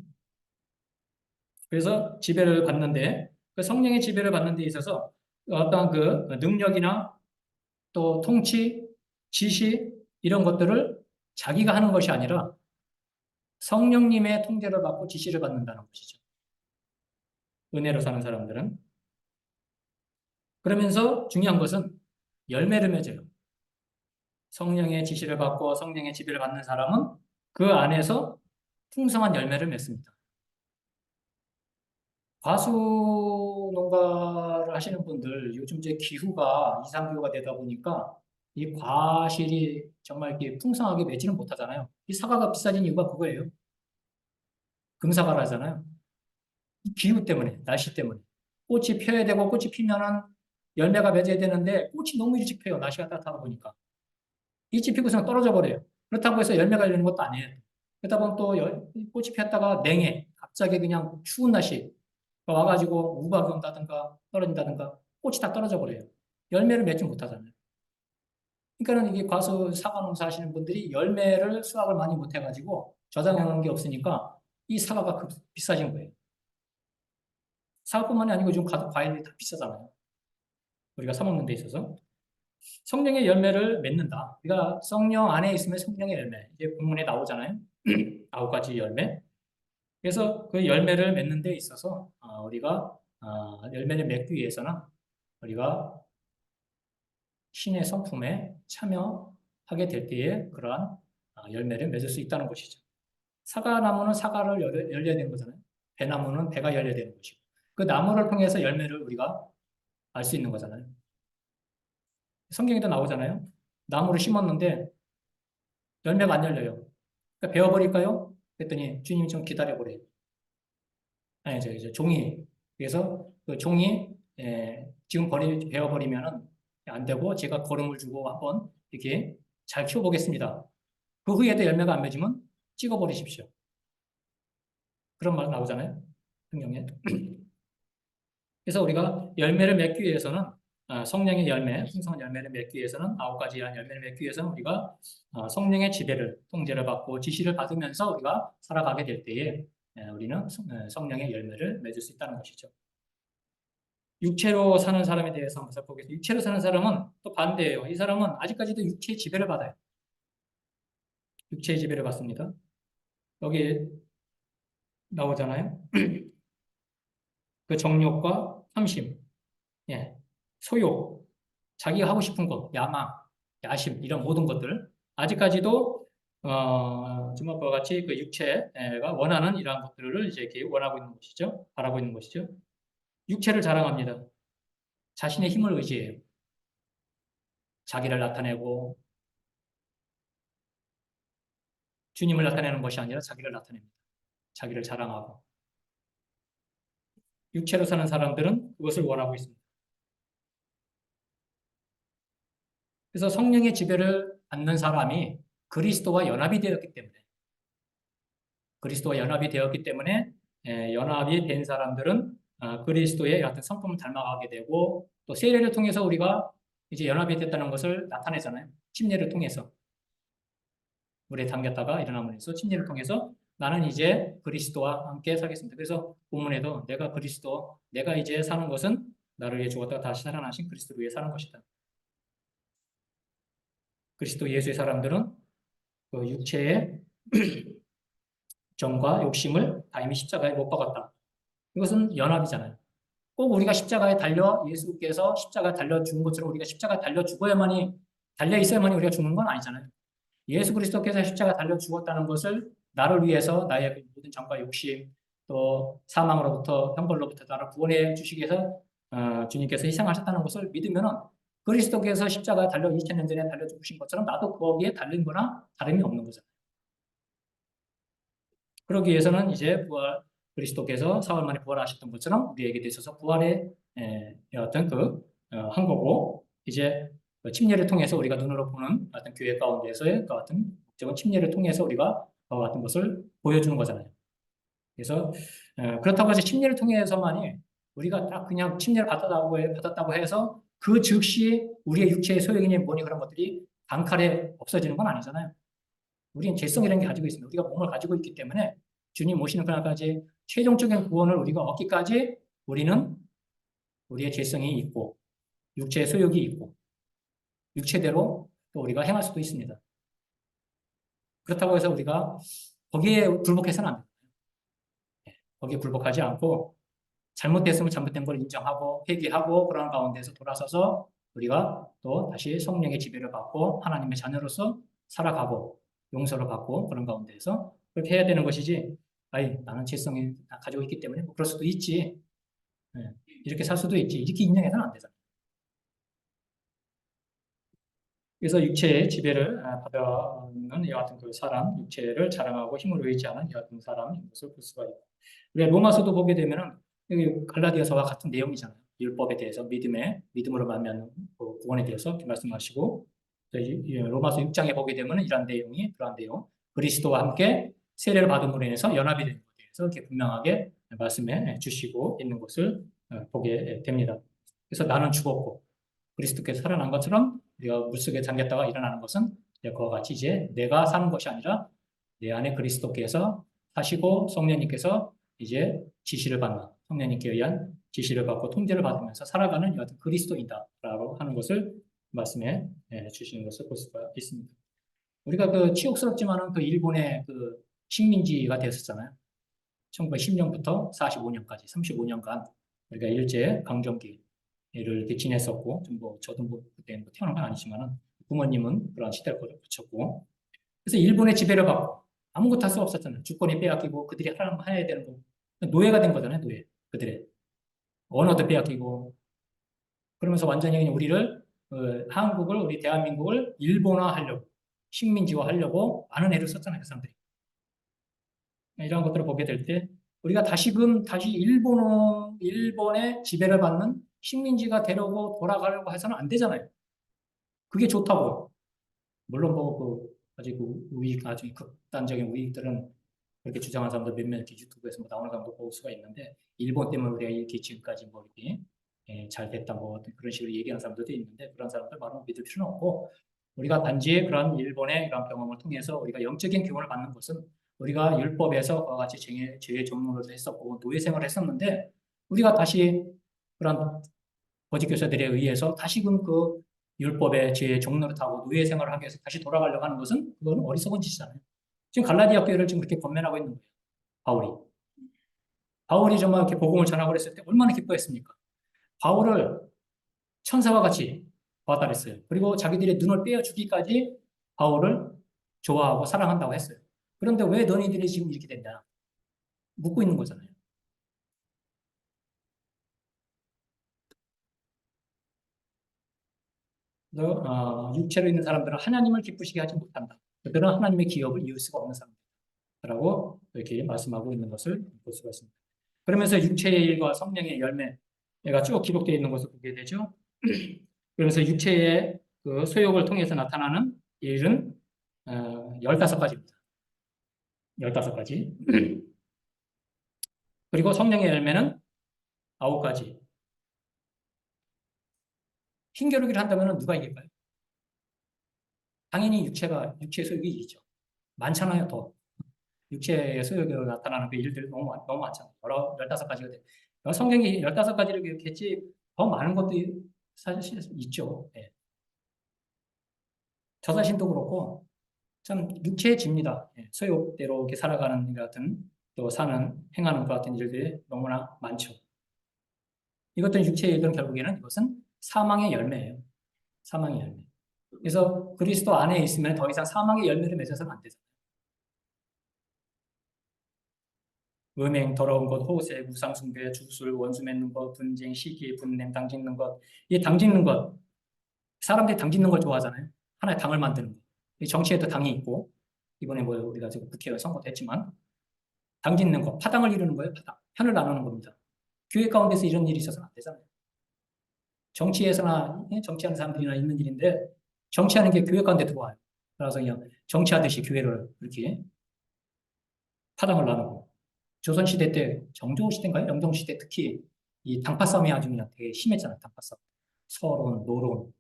그래서 지배를 받는데 그 성령의 지배를 받는 데 있어서 어떠한 그 능력이나 또 통치, 지시 이런 것들을 자기가 하는 것이 아니라 성령님의 통제를 받고 지시를 받는다는 것이죠. 은혜로 사는 사람들은. 그러면서 중요한 것은 열매를 맺어요. 성령의 지시를 받고 성령의 지배를 받는 사람은 그 안에서 풍성한 열매를 맺습니다. 과수 농가를 하시는 분들, 요즘 이제 기후가 이상기후가 되다 보니까 이 과실이 정말 이렇게 풍성하게 맺지는 못하잖아요. 이 사과가 비싸진 이유가 그거예요. 금사과를 하잖아요. 이 기후 때문에, 날씨 때문에. 꽃이 펴야 되고, 꽃이 피면은 열매가 맺어야 되는데, 꽃이 너무 일찍 펴요. 날씨가 따뜻하다 보니까. 일찍 피고서 떨어져 버려요. 그렇다고 해서 열매가 열리는 것도 아니에요. 그러다 보면 또 꽃이 피었다가 냉해, 갑자기 그냥 추운 날씨 와가지고 우박이 온다든가 떨어진다든가 꽃이 다 떨어져 버려요. 열매를 맺지 못하잖아요. 그러니까는 이게 과수 사과 농사 하시는 분들이 열매를 수확을 많이 못 해가지고 저장해 놓은 게 없으니까 이 사과가 비싸진 거예요. 사과뿐만이 아니고 요즘 과일이 다 비싸잖아요. 우리가 사 먹는 데 있어서. 성령의 열매를 맺는다. 우리가 성령 안에 있으면 성령의 열매. 이제 본문에 나오잖아요. 9가지 열매. 그래서 그 열매를 맺는 데 있어서 우리가 열매를 맺기 위해서는 우리가 신의 성품에 참여하게 될 때에 그러한 열매를 맺을 수 있다는 것이죠. 사과나무는 사과를 열려야 되는 거잖아요. 배나무는 배가 열려야 되는 것이고. 그 나무를 통해서 열매를 우리가 알 수 있는 거잖아요. 성경에도 나오잖아요. 나무를 심었는데 열매가 안 열려요. 그러니까 베어버릴까요? 그랬더니 주님이 좀 기다려보래요. 아니, 저 종이. 그래서 그 종이, 지금 베어버리면은 안 되고 제가 거름을 주고 한번 이렇게 잘 키워보겠습니다. 그 후에도 열매가 안 맺으면 찍어버리십시오. 그런 말 나오잖아요. 성경에. 그래서 우리가 열매를 맺기 위해서는 성령의 열매, 풍성한 열매를 맺기 위해서는 9가지의 열매를 맺기 위해서는 우리가 성령의 지배를, 통제를 받고 지시를 받으면서 우리가 살아가게 될 때에 우리는 성령의 열매를 맺을 수 있다는 것이죠. 육체로 사는 사람에 대해서 한번 살펴보겠습니다. 육체로 사는 사람은 또 반대예요. 이 사람은 아직까지도 육체의 지배를 받아요. 육체의 지배를 받습니다. 여기 나오잖아요. 그 정욕과 탐심, 예, 소욕, 자기가 하고 싶은 것, 야망, 야심 이런 모든 것들 아직까지도 주먹과 같이 그 육체가 원하는 이러한 것들을 이제 이렇게 원하고 있는 것이죠. 바라고 있는 것이죠. 육체를 자랑합니다. 자신의 힘을 의지해요. 자기를 나타내고 주님을 나타내는 것이 아니라 자기를 나타냅니다. 자기를 자랑하고 육체로 사는 사람들은 그것을 원하고 있습니다. 그래서 성령의 지배를 받는 사람이 그리스도와 연합이 되었기 때문에 연합이 된 사람들은 그리스도의 어떤 성품을 닮아가게 되고 또 세례를 통해서 우리가 이제 연합이 됐다는 것을 나타내잖아요. 침례를 통해서 물에 담겼다가 일어남으로써 침례를 통해서 나는 이제 그리스도와 함께 살겠습니다. 그래서 본문에도 내가 이제 사는 것은 나를 위해 죽었다가 다시 살아나신 그리스도를 위해 사는 것이다. 그리스도 예수의 사람들은 그 육체의 정과 욕심을 다 이미 십자가에 못 박았다. 이것은 연합이잖아요. 꼭 우리가 십자가에 달려 예수께서 십자가에 달려 죽은 것처럼 우리가 십자가에 달려 죽어야만이 달려 있어야만이 우리가 죽는 건 아니잖아요. 예수 그리스도께서 십자가에 달려 죽었다는 것을 나를 위해서 나의 모든 정과 욕심 또 사망으로부터 형벌로부터 나를 구원해 주시기 위해서 주님께서 희생하셨다는 것을 믿으면은 그리스도께서 십자가에 달려 2000년 전에 달려 죽으신 것처럼 나도 거기에 달린 거나 다름이 없는 거잖아요. 그러기 위해서는 이제 그리스도께서 사흘 만에 부활하셨던 것처럼 우리에게 있어서 부활의 어떤 한 거고 이제 그 침례를 통해서 우리가 눈으로 보는 어떤 교회 가운데서의 그 같은 목적은 침례를 통해서 우리가 그와 같은 것을 보여주는 거잖아요. 그래서 그렇다고 해서 침례를 통해서만이 우리가 딱 그냥 침례를 받았다고 해서 그 즉시 우리의 육체의 소욕이니 뭐니 그런 것들이 단칼에 없어지는 건 아니잖아요. 우리는 죄성이라는 게 가지고 있습니다. 우리가 몸을 가지고 있기 때문에 주님 오시는 그날까지 최종적인 구원을 우리가 얻기까지 우리는 우리의 죄성이 있고 육체의 소욕이 있고 육체대로 또 우리가 행할 수도 있습니다. 그렇다고 해서 우리가 거기에 굴복해서는 안 됩니다. 거기에 굴복하지 않고 잘못됐으면 잘못된 걸 인정하고 회개하고 그런 가운데서 돌아서서 우리가 또 다시 성령의 지배를 받고 하나님의 자녀로서 살아가고 용서를 받고 그런 가운데서 그렇게 해야 되는 것이지 아이 나는 죄성이 가지고 있기 때문에 뭐 그럴 수도 있지 예. 이렇게 살 수도 있지. 이렇게 인정해서는 안 되잖아요. 그래서 육체의 지배를 받아는 이 같은 그 사람, 육체를 자랑하고 힘을 의지하는 이 같은 사람인 것을 볼 수가 있고. 우리가 로마서도 보게 되면은 여기 갈라디아서와 같은 내용이잖아요. 율법에 대해서 믿음으로 말미암는 그 구원에 대해서 이렇게 말씀하시고 이 로마서 6장에 보게 되면은 이러한 내용이 그러한 내용 그리스도와 함께 세례를 받음으로 인해서 연합이 되는 것에 대해서 이렇게 분명하게 말씀해 주시고 있는 것을 보게 됩니다. 그래서 나는 죽었고 그리스도께서 살아난 것처럼 우리가 물속에 잠겼다가 일어나는 것은 그와 같이 이제 내가 사는 것이 아니라 내 안에 그리스도께서 사시고 성령님께서 이제 지시를 받는 성령님께 의한 지시를 받고 통제를 받으면서 살아가는 여하튼 그리스도이다라고 하는 것을 말씀해 주시는 것을 볼 수가 있습니다. 우리가 그 치욕스럽지만은 그 일본의 그 식민지가 되었었잖아요. 1910년부터 45년까지 35년간 우리가 일제 강점기를 이렇게 지냈었고, 저도 그때 태어난 건 아니지만은 부모님은 그런 시대를 거쳤고, 그래서 일본의 지배를 받고 아무것도 할 수 없었잖아요. 주권이 빼앗기고 그들이 하라는 거 해야 되는 거. 노예가 된 거잖아요, 노예. 그들의. 언어도 빼앗기고. 그러면서 완전히 그냥 한국을, 우리 대한민국을 일본화 하려고, 식민지화 하려고 많은 애를 썼잖아요, 그 사람들이. 이런 것들을 보게 될 때, 우리가 다시 일본의 지배를 받는 식민지가 되려고 돌아가려고 해서는 안 되잖아요. 그게 좋다고. 물론 아직 아주 극단적인 우익들은 그렇게 주장하는 사람들 몇몇 유튜브에서 나오는 사람도 볼 수가 있는데, 일본 때문에 우리가 이렇게 지금까지 이렇게 잘 됐다고 그런 식으로 얘기하는 사람들도 있는데, 그런 사람들 말은 믿을 필요는 없고, 우리가 단지 그런 일본의 그런 경험을 통해서 우리가 영적인 교훈을 받는 것은 우리가 율법에서 그와 같이 죄의 종로를 했었고 노예 생활을 했었는데, 우리가 다시 그런 거짓 교사들에 의해서 다시금 그 율법의 죄의 종로를 타고 노예 생활을 하기 위해서 다시 돌아가려고 하는 것은 그거는 어리석은 짓이잖아요. 지금 갈라디아 교회를 지금 그렇게 권면하고 있는 거예요. 바울이. 바울이 정말 이렇게 복음을 전하고 그랬을 때 얼마나 기뻐했습니까? 바울을 천사와 같이 봤다 그랬어요. 그리고 자기들의 눈을 빼어 주기까지 바울을 좋아하고 사랑한다고 했어요. 그런데 왜 너희들이 지금 이렇게 됐냐? 묻고 있는 거잖아요. 육체로 있는 사람들은 하나님을 기쁘시게 하지 못한다. 그들은 하나님의 기업을 이을 수가 없는 사람들이라고 이렇게 말씀하고 있는 것을 볼 수가 있습니다. 그러면서 육체의 일과 성령의 열매가 쭉 기록되어 있는 것을 보게 되죠. 그러면서 육체의 그 소욕을 통해서 나타나는 일은 15가지입니다. 15가지. 그리고 성령의 열매는 9가지. 힘겨루기를 한다면 누가 이길까요? 당연히 육체의 소욕이 이기죠. 많잖아요, 더. 육체의 소욕으로 나타나는 그 일들 너무 많잖아요. 15가지가 돼. 성경이 15가지를 기록했지, 더 많은 것도 사실 있죠. 네. 저 자신도 그렇고, 참 육체의 집니다. 예, 소욕대로 이렇게 살아가는 것 같은, 또 행하는 것 같은 일들이 너무나 많죠. 이것들은 육체의 일들은 결국에는 이것은 사망의 열매예요. 사망의 열매. 그래서 그리스도 안에 있으면 더 이상 사망의 열매를 맺어서는 안 되잖아요. 음행, 더러운 것, 호세, 우상숭배, 주술, 원수 맺는 것, 분쟁, 시기, 분냄, 당 짓는 것. 이 당 짓는 것, 사람들이 당 짓는 걸 좋아하잖아요. 하나의 당을 만드는 것. 정치에도 당이 있고, 이번에 우리가 지금 국회의원 선거도 했지만, 당 짓는 것, 파당을 이루는 거예요, 파당. 편을 나누는 겁니다. 교회 가운데서 이런 일이 있어서는 안 되잖아요. 정치하는 사람들이나 있는 일인데, 정치하는 게 교회 가운데 들어와요. 그래서 그냥 정치하듯이 교회를 이렇게 파당을 나누고, 조선시대 때, 정조시대인가요? 영종시대 특히 이 당파 싸움이 아주 그냥 되게 심했잖아요, 당파 싸움. 서론, 노론.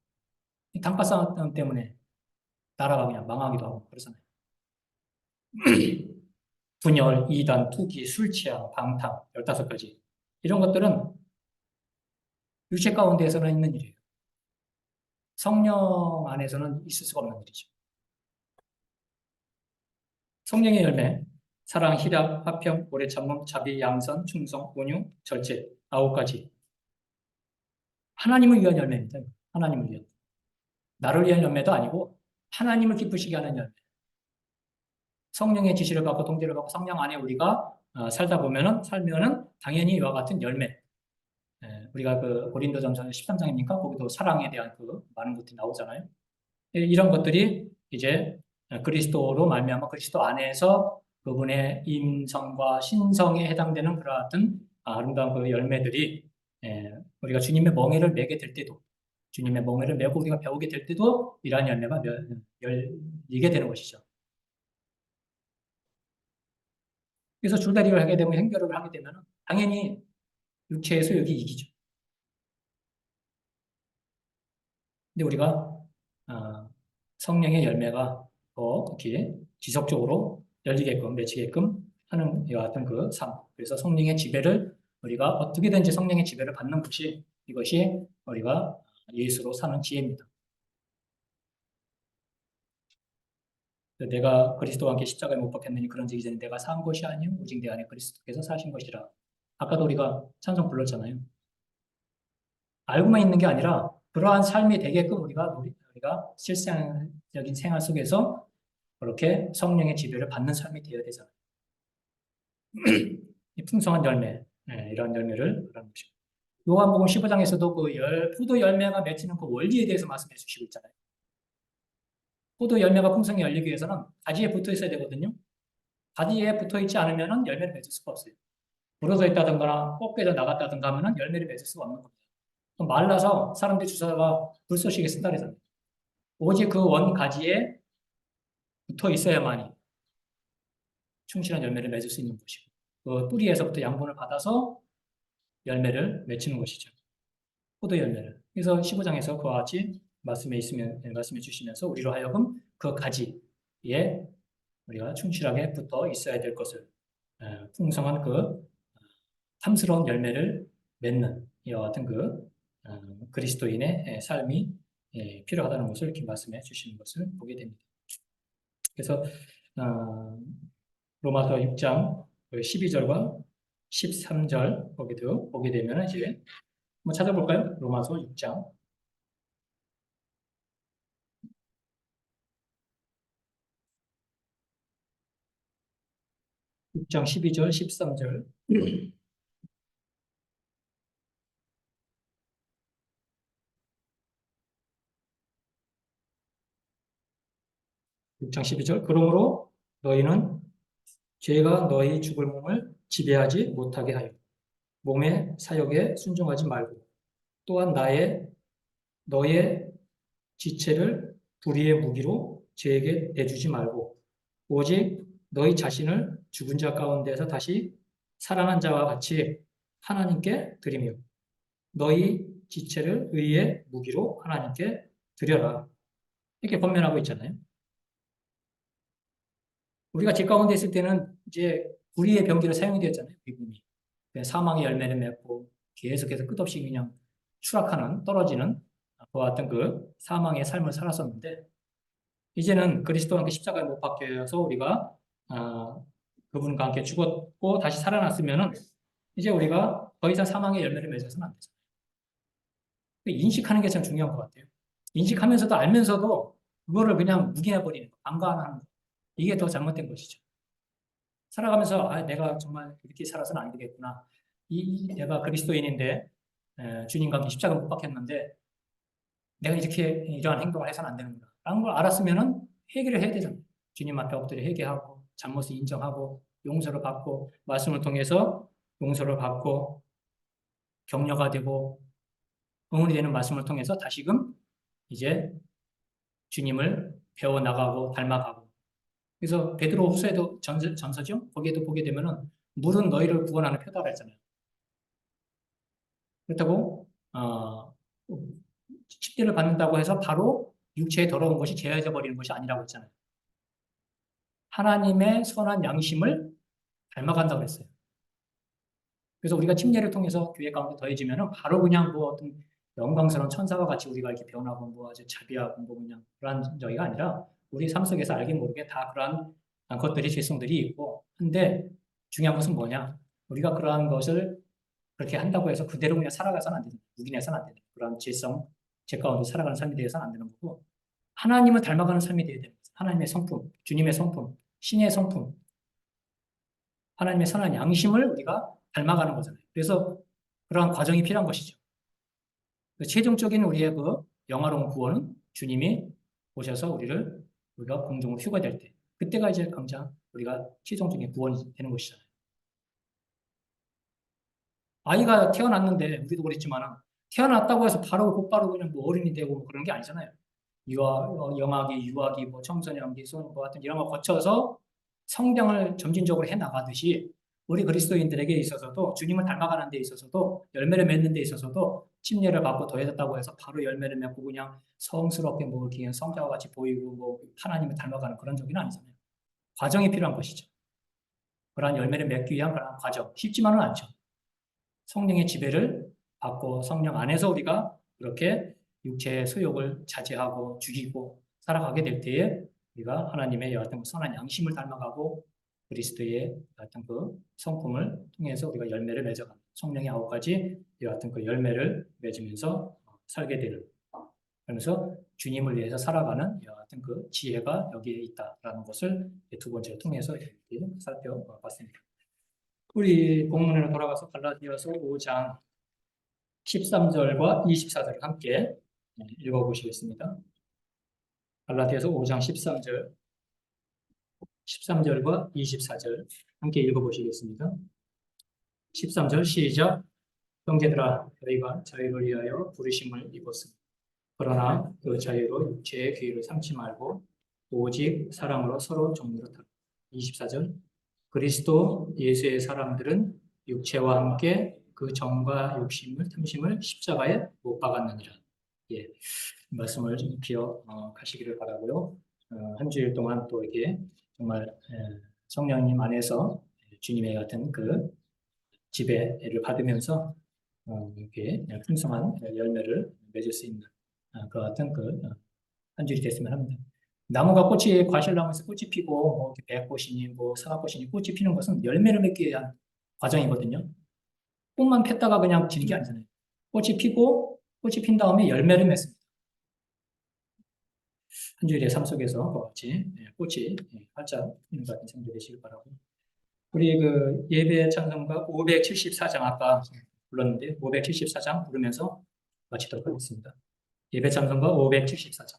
이 당파 싸움 때문에 나라가 그냥 망하기도 하고 그러잖아요. 분열, 이단, 투기, 술 취향, 방탕, 15가지. 이런 것들은 육체 가운데에서는 있는 일이에요. 성령 안에서는 있을 수가 없는 일이죠. 성령의 열매, 사랑, 희락, 화평, 오래 참음, 자비, 양선, 충성, 온유, 절제, 9가지. 하나님을 위한 열매입니다. 하나님을 위한. 나를 위한 열매도 아니고 하나님을 기쁘시게 하는 열매. 성령의 지시를 받고 통제를 받고 성령 안에 우리가 살면은 당연히 이와 같은 열매. 우리가 그 고린도전서 13장입니까? 거기도 사랑에 대한 그 많은 것들이 나오잖아요. 이런 것들이 이제 그리스도로 말미암아 그리스도 안에서 그분의 인성과 신성에 해당되는 그러한 아름다운 그 열매들이 우리가 주님의 멍에를 매게 될 때도 주님의 멍에를 메고 우리가 배우게 될 때도 이러한 열매가 열리게 되는 것이죠. 그래서 줄다리기를 하게 되면 행결을 하게 되면 당연히 육체의 소욕이 이기죠. 근데 우리가 성령의 열매가 더 특히 지속적으로 열리게끔 맺히게끔 하는 이와 같은 그 삶. 그래서 성령의 지배를 우리가 어떻게든지 성령의 지배를 받는 것이 이것이 우리가 예수로 사는 지혜입니다. 내가 그리스도와 함께 십자가에 못 박혔느니 그런즉 이제는 내가 산 것이 아니요 오직 내 안에 그리스도께서 사신 것이라. 아까도 우리가 찬송 불렀잖아요. 알고만 있는 게 아니라 그러한 삶이 되게끔 우리가 실생적인 생활 속에서 그렇게 성령의 지배를 받는 삶이 되어야 되잖아요. 이 풍성한 열매, 이런 열매를 그런 것이고. 요한복음 15장에서도 포도 열매가 맺히는 그 원리에 대해서 말씀해 주시고 있잖아요. 포도 열매가 풍성히 열리기 위해서는 가지에 붙어 있어야 되거든요. 가지에 붙어 있지 않으면 열매를 맺을 수가 없어요. 부러져 있다든가 꺾여져 나갔다든가 하면 열매를 맺을 수가 없는 겁니다. 말라서 사람들이 주사가 불쏘시개 쓴다 그러잖아요. 오직 그 원 가지에 붙어 있어야만이 충실한 열매를 맺을 수 있는 것이고 그 뿌리에서부터 양분을 받아서 열매를 맺히는 것이죠. 포도 열매를. 그래서 15장에서 그와 같이 말씀해 주시면서 우리로 하여금 그 가지에 우리가 충실하게 붙어 있어야 될 것을 풍성한 그 탐스러운 열매를 맺는 이와 같은 그 그리스도인의 삶이 필요하다는 것을 이렇게 말씀해 주시는 것을 보게 됩니다. 그래서 로마서 6장 12절과 13절 거기도 보게 되면 이제 한번 찾아볼까요? 로마서 6장 6장 12절 13절 6장 12절 그러므로 너희는 죄가 너희 죽을 몸을 지배하지 못하게 하여 몸의 사욕에 순종하지 말고 또한 너의 지체를 불의의 무기로 죄에게 내주지 말고 오직 너희 자신을 죽은 자 가운데서 다시 살아난 자와 같이 하나님께 드리며 너희 지체를 의의 무기로 하나님께 드려라. 이렇게 권면하고 있잖아요. 우리가 집 가운데 있을 때는 이제 불의의 병기로 사용이 되었잖아요. 미국이. 사망의 열매를 맺고 계속해서 끝없이 그냥 추락하는 떨어지는 그와 같은 그 사망의 삶을 살았었는데 이제는 그리스도와 함께 십자가에 못 박혀서 우리가 그분과 함께 죽었고 다시 살아났으면은 이제 우리가 더 이상 사망의 열매를 맺어서는 안 되죠. 인식하는 게 참 중요한 것 같아요. 인식하면서도 알면서도 그거를 그냥 묵인해버리는 거, 방관하는 거. 이게 더 잘못된 것이죠. 살아가면서 내가 정말 이렇게 살아서는 안 되겠구나. 내가 그리스도인인데 주님과 함께 십자가 못 박혔는데 내가 이렇게 이러한 행동을 해서는 안 되는구나. 라는 걸 알았으면은 회개를 해야 되잖아요. 주님 앞에 엎드려 회개하고 잘못을 인정하고 용서를 받고 말씀을 통해서 용서를 받고 격려가 되고 응원이 되는 말씀을 통해서 다시금 이제 주님을 배워나가고 닮아가고 그래서 베드로 후서에도 전서죠. 거기에도 보게 되면은 물은 너희를 구원하는 표다라 했잖아요. 그렇다고 십계를 받는다고 해서 바로 육체에 더러운 것이 제어져 버리는 것이 아니라고 했잖아요. 하나님의 선한 양심을 닮아간다고 했어요. 그래서 우리가 침례를 통해서 교회 가운데 더해지면은 바로 그냥 뭐 어떤 영광스러운 천사와 같이 우리가 이렇게 변하고 뭐 아주 자비하고 뭐 그냥 그러한 저희가 아니라 우리 삶 속에서 알게 모르게 다 그러한 것들이 죄성들이 있고 근데 중요한 것은 뭐냐 우리가 그러한 것을 그렇게 한다고 해서 그대로 그냥 살아가서는 안 되는 묵인해서는 안 되는 그런 죄 가운데 살아가는 삶이 되어서는 안 되는 거고 하나님을 닮아가는 삶이 되어야 됩니다. 하나님의 성품, 주님의 성품, 신의 성품 하나님의 선한 양심을 우리가 닮아가는 거잖아요. 그래서 그러한 과정이 필요한 것이죠. 최종적인 우리의 그 영화로운 구원은 주님이 오셔서 우리가 공중으로 휴가될 때, 그때가 이제 당장 우리가 최종적인 구원이 되는 것이잖아요. 아이가 태어났는데, 우리도 그랬지만, 태어났다고 해서 바로 곧바로 그냥 뭐 어른이 되고 뭐 그런 게 아니잖아요. 영아기, 유아기, 뭐 청소년기, 뭐 같은 이런 거 거쳐서 성장을 점진적으로 해 나가듯이 우리 그리스도인들에게 있어서도 주님을 닮아가는 데 있어서도 열매를 맺는 데 있어서도 침례를 받고 더해졌다고 해서 바로 열매를 맺고 그냥 성스럽게 뭐 이렇게 성자와 같이 보이고 뭐 하나님을 닮아가는 그런 적이 아니잖아요. 과정이 필요한 것이죠. 그러한 열매를 맺기 위한 그런 과정. 쉽지만은 않죠. 성령의 지배를 받고 성령 안에서 우리가 그렇게 육체의 소욕을 자제하고 죽이고 살아가게 될 때에 우리가 하나님의 여하튼 선한 양심을 닮아가고 그리스도의 여하튼 그 성품을 통해서 우리가 열매를 맺어가는 성령의 9가지 여하튼 그 열매를 맺으면서 살게 되는, 그러면서 주님을 위해서 살아가는 여하튼 그 지혜가 여기에 있다라는 것을 두 번째로 통해서 이렇게 살펴봤습니다. 우리 본문으로 돌아가서 갈라디아서 5장 13절과 24절을 함께 읽어보시겠습니다. 갈라디아서 5장 13절과 24절 함께 읽어보시겠습니다. 13절 시작. 형제들아, 너희가 자유를 위하여 부르심을 입었습니다. 그러나 그 자유로 육체의 귀를 삼지 말고 오직 사랑으로 서로 종노릇하라. 24절. 그리스도 예수의 사람들은 육체와 함께 그 정과 욕심을 탐심을 십자가에 못 박았느니라. 예, 말씀을 좀 기억하시기를 바라고요. 한 주일 동안 또 이렇게 정말 성령님 안에서 주님의 같은 그 지배를 받으면서 이렇게 풍성한 열매를 맺을 수 있는 그 같은 한 줄이 됐으면 합니다. 나무가 과실나무에서 꽃이 피고 뭐 백꽃이니 뭐 사과꽃이니 꽃이 피는 것은 열매를 맺기 위한 과정이거든요. 꽃만 폈다가 그냥 지는 게 아니잖아요. 꽃이 핀 다음에 열매를 맺습니다. 한 주일의 삶 속에서 같이 꽃이 활짝 피는 것 같은 생각 되시길 바라고. 우리 그 예배 찬송가 574장 아까 불렀는데 574장 부르면서 마치도록 하겠습니다. 예배 찬송가 574장.